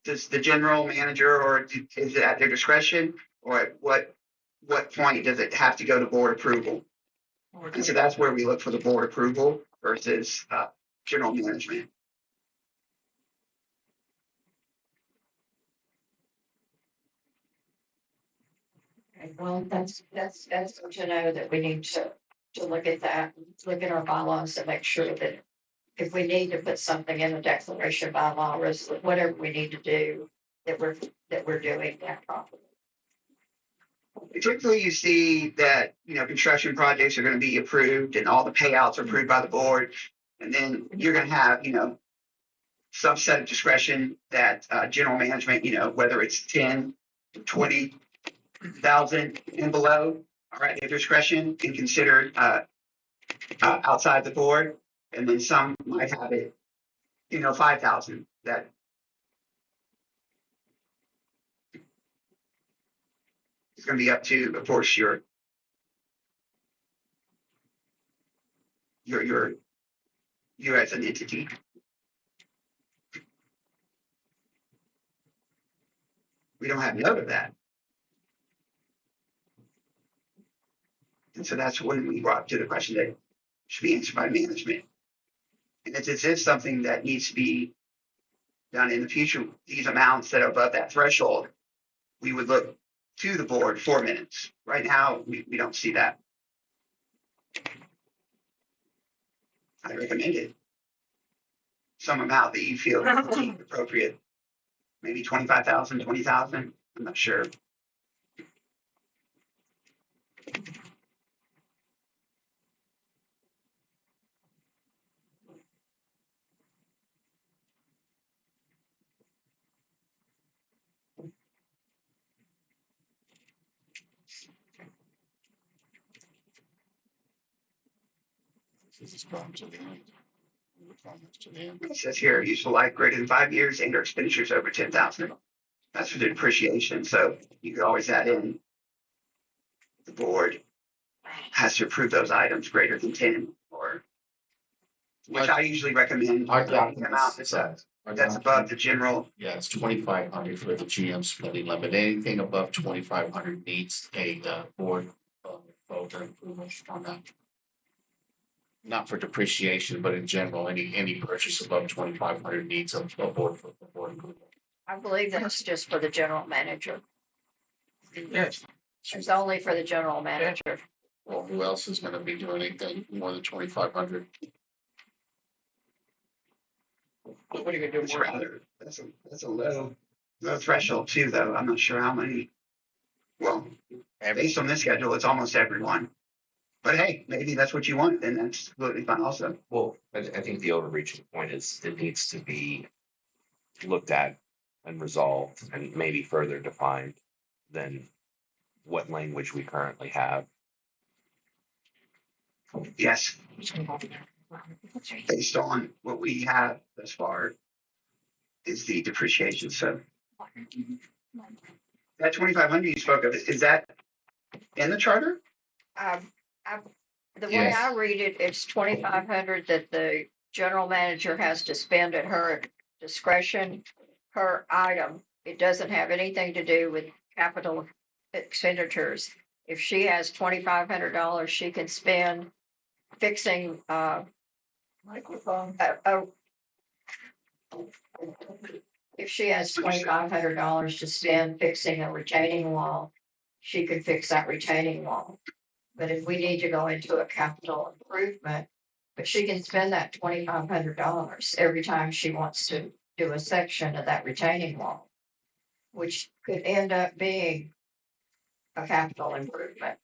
does the general manager, or is it at their discretion, or at what point does it have to go to board approval? And so that's where we look for the board approval versus general management. Okay, well, that's good to know that we need to look at that, look at our bylaws and make sure that if we need to put something in the declaration bylaw or whatever we need to do, that we're doing that properly. Typically, you see that, construction projects are going to be approved and all the payouts are approved by the board. And then you're going to have, some set of discretion that general management, whether it's 10, 20,000 and below, all right, their discretion and considered outside the board. And then some might have it, 5,000 that it's going to be up to, of course, you as an entity. We don't have note of that. And so that's when we brought to the question that should be answered by management. And it's as if something that needs to be done in the future, these amounts that are above that threshold, we would look to the board for minutes. Right now, we don't see that. I recommend it. Some amount that you feel appropriate. Maybe 25,000, 20,000. I'm not sure. It says here, useful life greater than 5 years and/or expenditures over 10,000. That's for the depreciation. So you could always add in the board has to approve those items greater than 10, or which I usually recommend. Our The document amount says. that's above the general. Yeah, it's 2,500 for the GM spending limit. Anything above 2,500 needs a board vote or approval on that. Not for depreciation, but in general, any purchase above 2,500 needs a board approval. I believe that's just for the general manager. Yes. It's only for the general manager. Well, who else is going to be doing anything more than 2,500? What are you gonna do It's more? rather that's a low threshold too, though. I'm not sure how many. Well, based on this schedule, it's almost everyone. But hey, maybe that's what you want, then that's completely fine also. Well, I think the overreaching point is it needs to be looked at and resolved and maybe further defined than what language we currently have. Yes, based on what we have thus far is the depreciation. So that 2,500 you spoke of, is that in the charter? The way Yes. I read it, it's 2,500 that the general manager has to spend at her discretion per item. It doesn't have anything to do with capital expenditures. If she has $2,500, she can spend fixing microphone. If she has $2,500 to spend fixing a retaining wall, she could fix that retaining wall. But if we need to go into a capital improvement, but she can spend that $2,500 every time she wants to do a section of that retaining wall, which could end up being a capital improvement.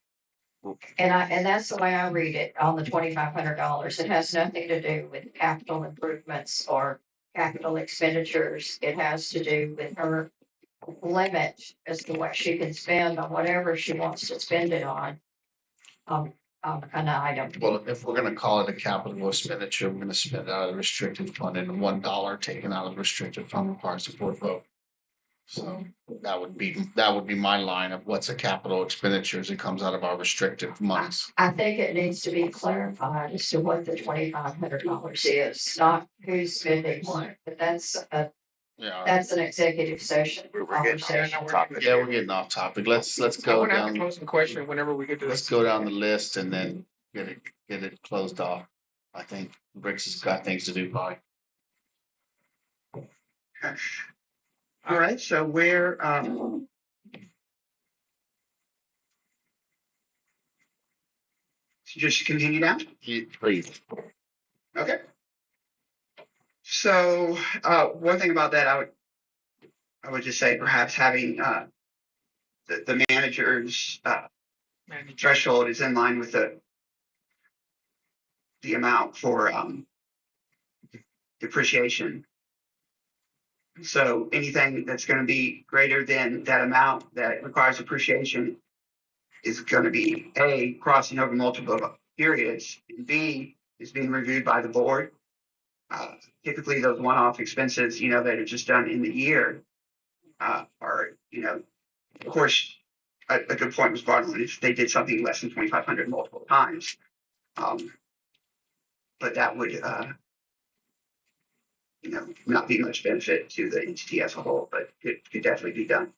And that's the way I read it on the $2,500. It has nothing to do with capital improvements or capital expenditures. It has to do with her limit as to what she can spend on whatever she wants to spend it on an item. Well, if we're gonna call it a capital expenditure, we're gonna spend it out of the restricted fund, and $1 taken out of the restricted fund requires a board vote. So that would be my line of what's a capital expenditures. It comes out of our restricted monies. I think it needs to be clarified as to what the $2,500 is, not who's spending what, but Yeah. that's an executive session We're getting conversation. off topic. Yeah, we're getting off topic. Let's I go would have to down, close the question whenever we get to let's this. go down the list and then get it closed off. I think Briggs has got things to do by. All right, so where, just continue down? Please. Okay. So, one thing about that, I would just say perhaps having, the manager's, threshold is in line with the amount for, depreciation. So anything that's gonna be greater than that amount that requires depreciation is gonna be A, crossing over multiple periods, and B, is being reviewed by the board. Typically those one-off expenses, that are just done in the year, are, of course, a good point was brought on if they did something less than 2,500 multiple times. But that would, not be much benefit to the entity as a whole, but it could definitely be done.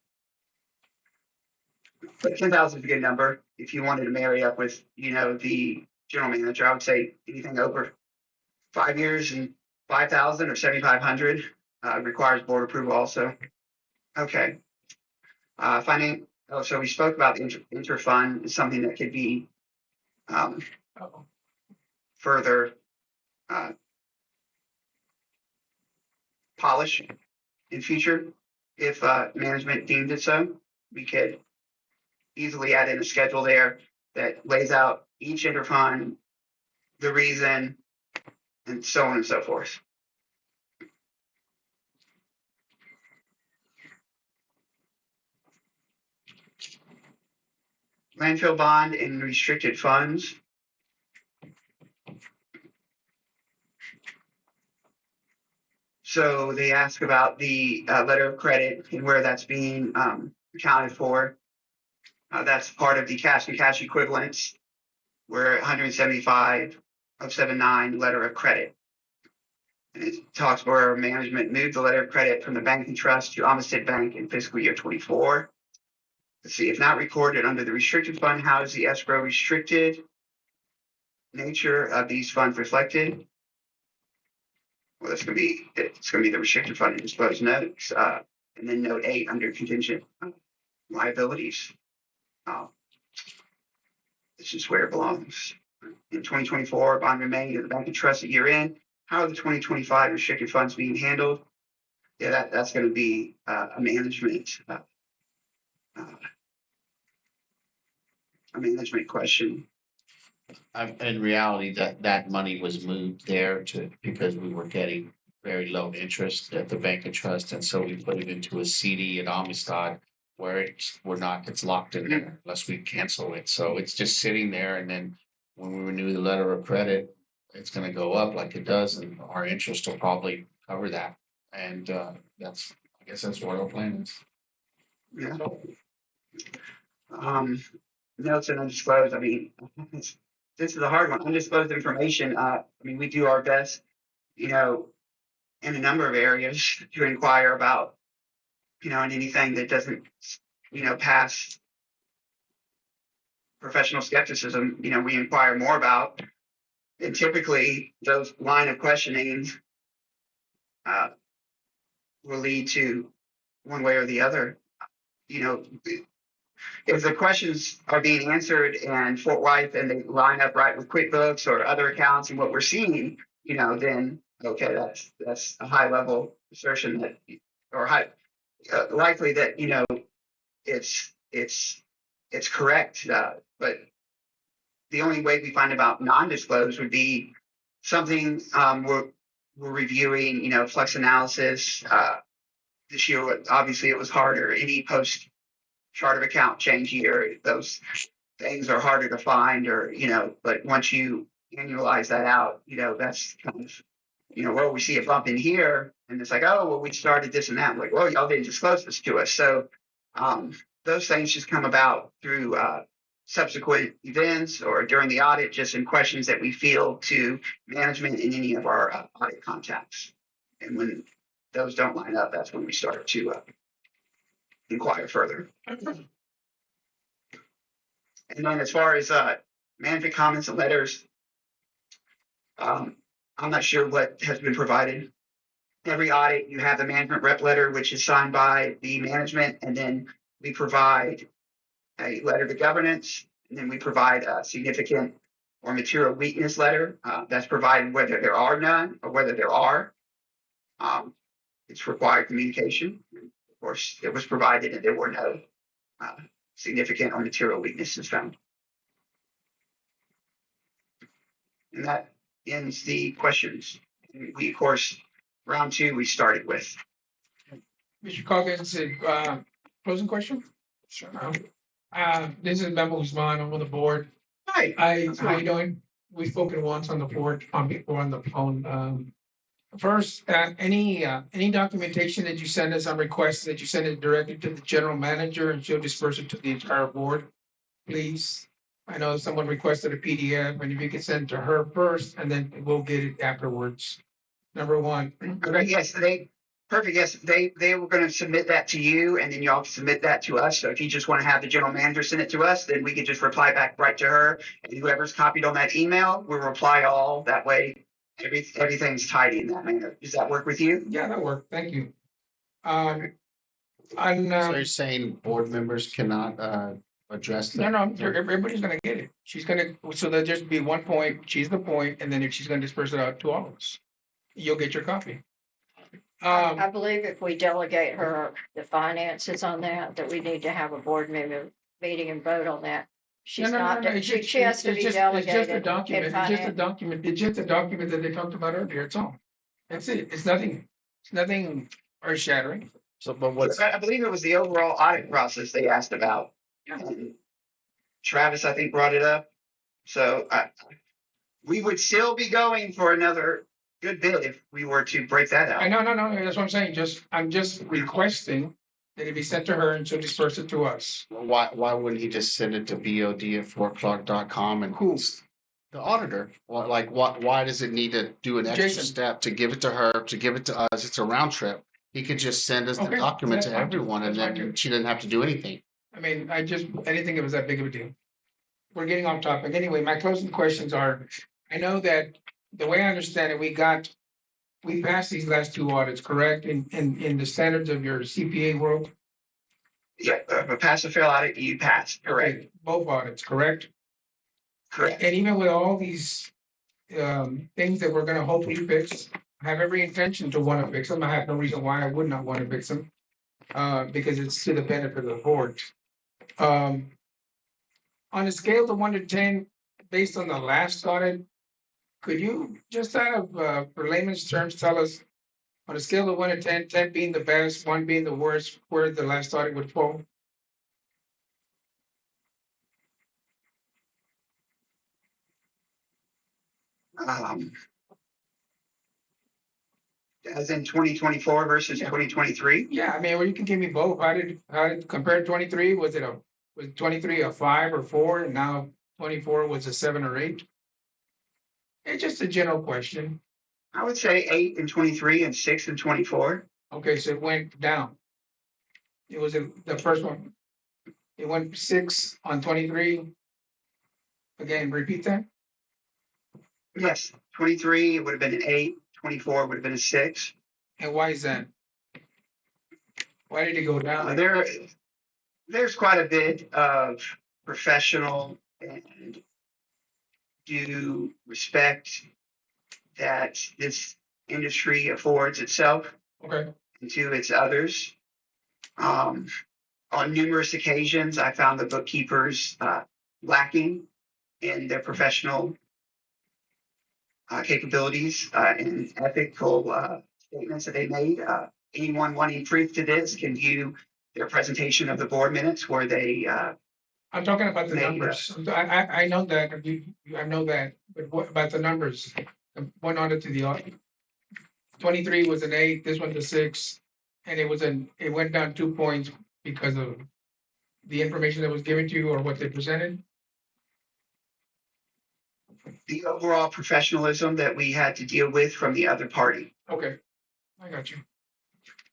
But 10,000 is a good number. If you wanted to marry up with, the general manager, I would say anything over 5 years and 5,000 or 7,500 requires board approval also. Okay. So we spoke about the interfund is something that could be further polished in future if management deemed it so. We could easily add in a schedule there that lays out each interfund, the reason, and so on and so forth. Landfill bond and restricted funds. So they ask about the letter of credit and where that's being accounted for. That's part of the cash and cash equivalents. We're 175,079 letter of credit. And it talks where management moved the letter of credit from the banking trust to Amistad Bank in fiscal year 24. Let's see, if not recorded under the restricted fund, how is the escrow restricted nature of these funds reflected? Well, it's going to be the restricted fund and disclosed notes, and then note 8 under contingent liabilities. This is where it belongs. In 2024, bond remaining in the banking trust at year end. How are the 2025 restricted funds being handled? Yeah, that's going to be a management question. In reality, that money was moved there because we were getting very low interest at the bank and trust, and so we put it into a CD at Amistad where it's locked in there unless we cancel it. So it's just sitting there, and then when we renew the letter of credit, it's going to go up like it does, and our interest will probably cover that. And I guess that's what our plan is. Yeah. Notes and undisclosed. I mean, this is a hard one. Undisclosed information. We do our best, in a number of areas to inquire about, and anything that doesn't, pass professional skepticism, we inquire more about. And typically those line of questioning will lead to one way or the other. If the questions are being answered in Fort White and they line up right with QuickBooks or other accounts and what we're seeing, then okay, that's a high level assertion that, or high likely that it's correct. But the only way we find about non-disclosed would be something, we're reviewing, flex analysis. This year, obviously it was harder. Any post chart of account change year, those things are harder to find, or, but once you annualize that out, that's kind of, where we see a bump in here, and it's like, oh, well, we started this and that. I'm like, well, y'all didn't disclose this to us. So those things just come about through subsequent events or during the audit, just in questions that we field to management in any of our audit contacts. And when those don't line up, that's when we start to inquire further. And then as far as management comments and letters, I'm not sure what has been provided. Every audit, you have the management rep letter, which is signed by the management, and then we provide a letter to governance, and then we provide a significant or material weakness letter that's provided whether there are none or whether there are. It's required communication. Of course, it was provided and there were no significant or material weaknesses found. And that ends the questions. We, of course, round two, we started with. Mr. Coggins, closing question? Sure. This is Memo Usman. I'm on the board. Hi. How you doing? We've spoken once on the board, on the phone. First, any documentation that you send us on requests that you send it directly to the general manager and she'll disperse it to the entire board, please. I know someone requested a PDF, and if you could send it to her first, and then we'll get it afterwards. Number one. Okay, yes, perfect. Yes, they were going to submit that to you, and then y'all submit that to us. So if you just want to have the general manager send it to us, then we could just reply back right to her, and whoever's copied on that email, we'll reply all. That way, everything's tidy in that manner. Does that work with you? Yeah, that worked. Thank you. So you're saying board members cannot address that? No, everybody's gonna get it. So there'll just be one point, she's the point, and then if she's gonna disperse it out to all of us, you'll get your copy. I believe if we delegate her the finances on that we need to have a board member meeting and vote on that. She's not, she has to be delegated. It's just a document, it's just a document that they talked about earlier, it's all. That's it, it's nothing earth shattering. So, but what's, I believe it was the overall audit process they asked about. Travis, I think, brought it up. So we would still be going for another good bit if we were to break that out. No, that's what I'm saying. I'm just requesting that it be sent to her and she'll disperse it to us. why wouldn't he just send it to bod@fortclark.com and Who's the auditor? Why does it need to do an extra Jason. step to give it to her, to give it to us? It's a round trip. He could just send us the Okay, document that's to fine. everyone, and That's fine then too. she didn't have to do anything. I mean, I didn't think it was that big of a deal. We're getting off topic. Anyway, my closing questions are, I know that the way I understand it, we passed these last two audits, correct? In the standards of your CPA world? Yeah, a pass or fail audit, you passed. Correct. Okay, both audits, correct? Correct. And even with all these things that we're gonna hopefully fix, I have every intention to wanna fix them. I have no reason why I would not wanna fix them. Because it's to the benefit of the board. On a scale of 1 to 10, based on the last audit, could you just kind of, for layman's terms, tell us on a scale of 1 to 10, 10 being the best, 1 being the worst, where the last audit would fall? As in 2024 versus 2023. Yeah, I mean, or you can give me both. How did compare 23? Was 23 a 5 or 4, and now 24 was a 7 or 8? It's just a general question. I would say 8 in 23 and 6 in 24. Okay, so it went down. It was the first one. It went 6 on 23. Again, repeat that. Yes, 23 it would have been an 8. 24 would have been a 6. And why is that? Why did it go down? There's quite a bit of professional and due respect that this industry affords itself Okay. and to its others. On numerous occasions, I found the bookkeepers lacking in their professional capabilities and ethical statements that they made. Anyone wanting proof to this can view their presentation of the board minutes where they I'm talking about the Maybe, numbers. I know that, I know that, but what about the numbers? One audit to the audit. 23 was an 8, this one's a 6, and it went down 2 points because of the information that was given to you or what they presented. the overall professionalism that we had to deal with from the other party. Okay, I got you.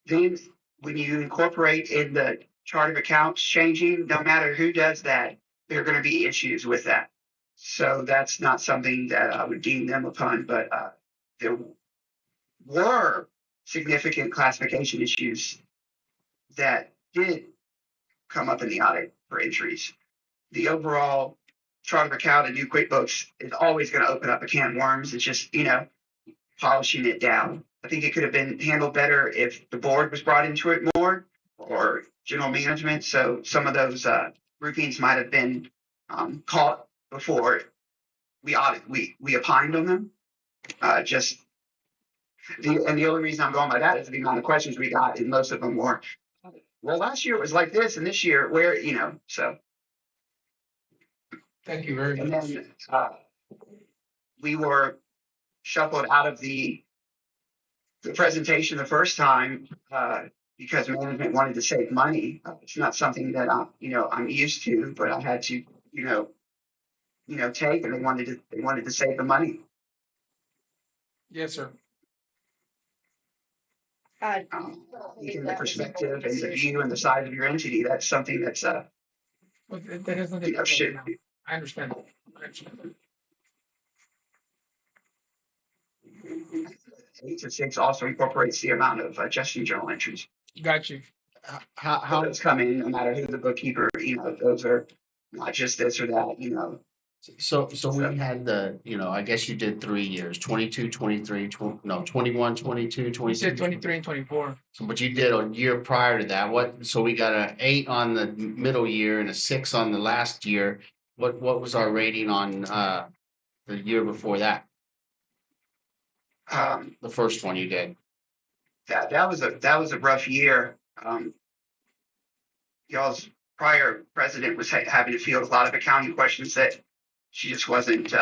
Then when you incorporate in the chart of accounts changing, no matter who does that, there are going to be issues with that. So that's not something that I would deem them upon, but there were significant classification issues that did come up in the audit for entries. The overall chart of account and new QuickBooks is always going to open up a can of worms. It's just, polishing it down. I think it could have been handled better if the board was brought into it more or general management. So some of those groupings might have been caught before we opined on them. And the only reason I'm going by that is the amount of questions we got, and most of them were, well, last year it was like this, and this year where, so. Thank you very And much. then we were shuffled out of the presentation the first time because management wanted to save money. It's not something that I'm used to, but I had to, take, and they wanted to save the money. Yes, sir. Taking the perspective and the view and the size of your entity, that's something that's But that has nothing to do should. with it. I understand. I understand. 8 to 6 also incorporates the amount of adjusting journal entries. Got you. How Those come in no matter who the bookkeeper, those are not just this or that, so we had I guess you did 3 years, 22, 23, 21, 22, We 23. said 23 and 24. So, but you did a year prior to that. So we got an 8 on the middle year and a 6 on the last year. What was our rating on the year before that? The first one you did. That was a rough year. Y'all's prior president was having to field a lot of accounting questions that she just wasn't.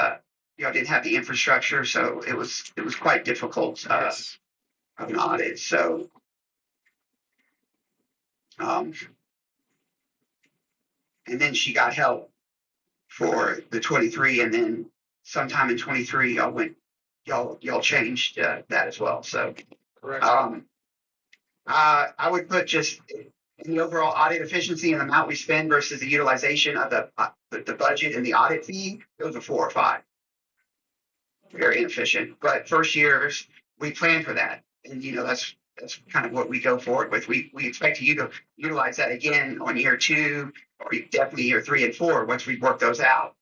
Didn't have the infrastructure, so it was quite difficult of an audit. So, and then she got help for the 23, and then sometime in 23, y'all changed that as well. So, Correct. I would put just in the overall audit efficiency and amount we spend versus the utilization of the budget and the audit fee, it was a 4 or 5. Very inefficient. But first years, we plan for that. And, that's kind of what we go forward with. We expect you to utilize that again on year 2 or definitely year 3 and 4 once we work those out.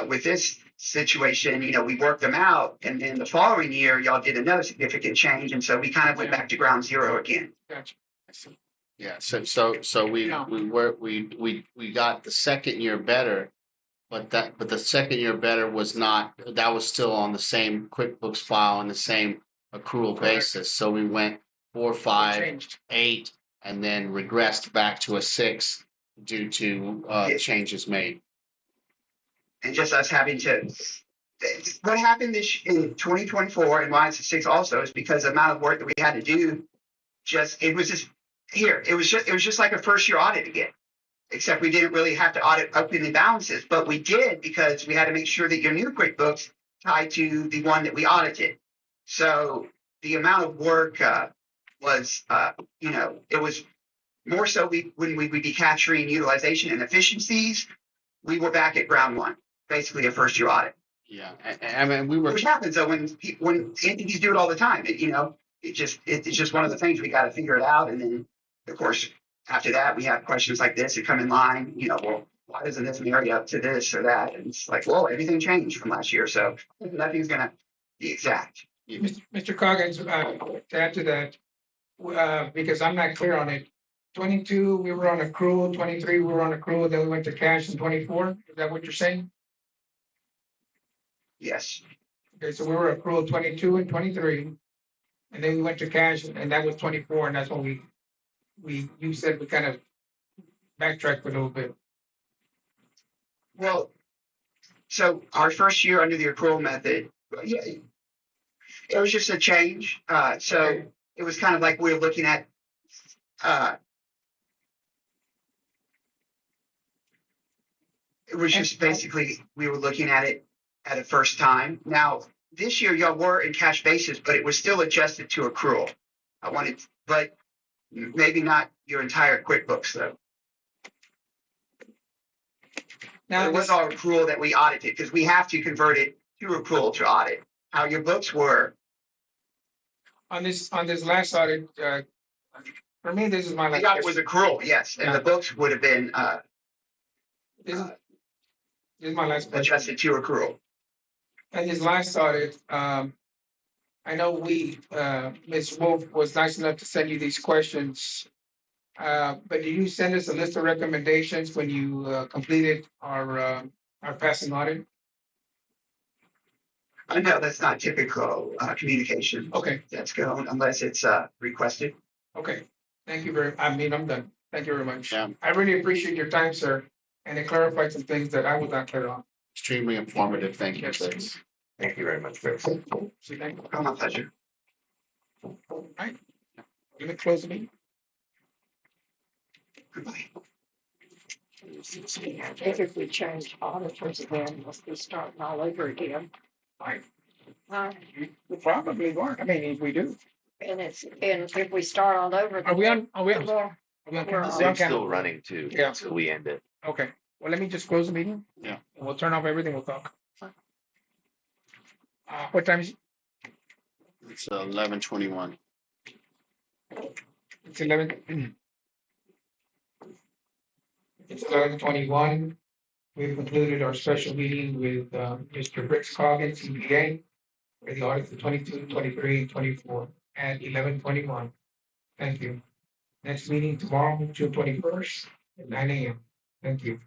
With this situation, we worked them out. And then the following year, y'all did another significant change. And so we kind of went back to ground zero again. Gotcha. Yeah. So we got the second year better, but the second year better was not. That was still on the same QuickBooks file and the same accrual Correct. basis. So we went 4, 5, Changed. 8, and then regressed back to a 6 due to changes made. And just us having to. What happened in 2024 and why it's a 6 also is because the amount of work that we had to do. It was just like a first year audit again, except we didn't really have to audit opening balances, but we did because we had to make sure that your new QuickBooks tied to the one that we audited. So the amount of work was, it was more so when we would be capturing utilization and efficiencies, we were back at ground one, basically a first year audit. Yeah, I mean, we were. Which happens though when entities do it all the time. It's just one of the things we got to figure it out. And then, of course, after that, we have questions like this that come in line. Well, why doesn't this marry up to this or that? And it's like, well, everything changed from last year, so nothing's gonna be exact. Mr. Coggins, to add to that, because I'm not clear on it. 22, we were on accrual. 23, we were on accrual. Then we went to cash in 24. Is that what you're saying? Yes. Okay, so we were accrual 22 and 23. And then we went to cash and that was 24, and that's when you said we kind of backtracked a little bit. Well, so our first year under the accrual method, yeah, it was just a change. So Okay. it was kind of like we were looking at, it was just basically, we were looking at it at a first time. Now, this year y'all were in cash basis, but it was still adjusted to accrual. But maybe not your entire QuickBooks though. Now, It was this, all accrual that we audited because we have to convert it to accrual to audit. How your books were, on this last audit, for me, this is my the last. audit was accrual, yes, and the books would have been This is my last question. adjusted to accrual. And this last audit, I know Ms. Wolf was nice enough to send you these questions. But did you send us a list of recommendations when you completed our passing audit? I know that's not typical communication. Okay, That's good unless it's requested. okay. Thank you I'm done. Thank you very much. Yeah. I really appreciate your time, sir. And it clarified some things that I was not clear on. Extremely informative. Thank you, Yes. Chris. Thank you very much, Chris. So thank you. Oh, my pleasure. All right. Let me close the meeting. Goodbye. I think if we change auditors again, must be starting all over again. Fine. Uh, We probably weren't. I mean, if we do. and if we start all over. Are we on? Are we the on? more- Are we on We're camera? on. We're on Zoom's still camera. running too, Yeah. until we end it. Okay. Well, let me just close the meeting. Yeah. And we'll turn off everything. We'll talk. What time is it? It's 11:21. It's 11. It's 11:21. We've concluded our special meeting with Mr. Briggs Coggin, CPA, for the audit of 22, 23, 24 at 11:21. Thank you. Next meeting tomorrow, June 21st at 9 a.m. Thank you.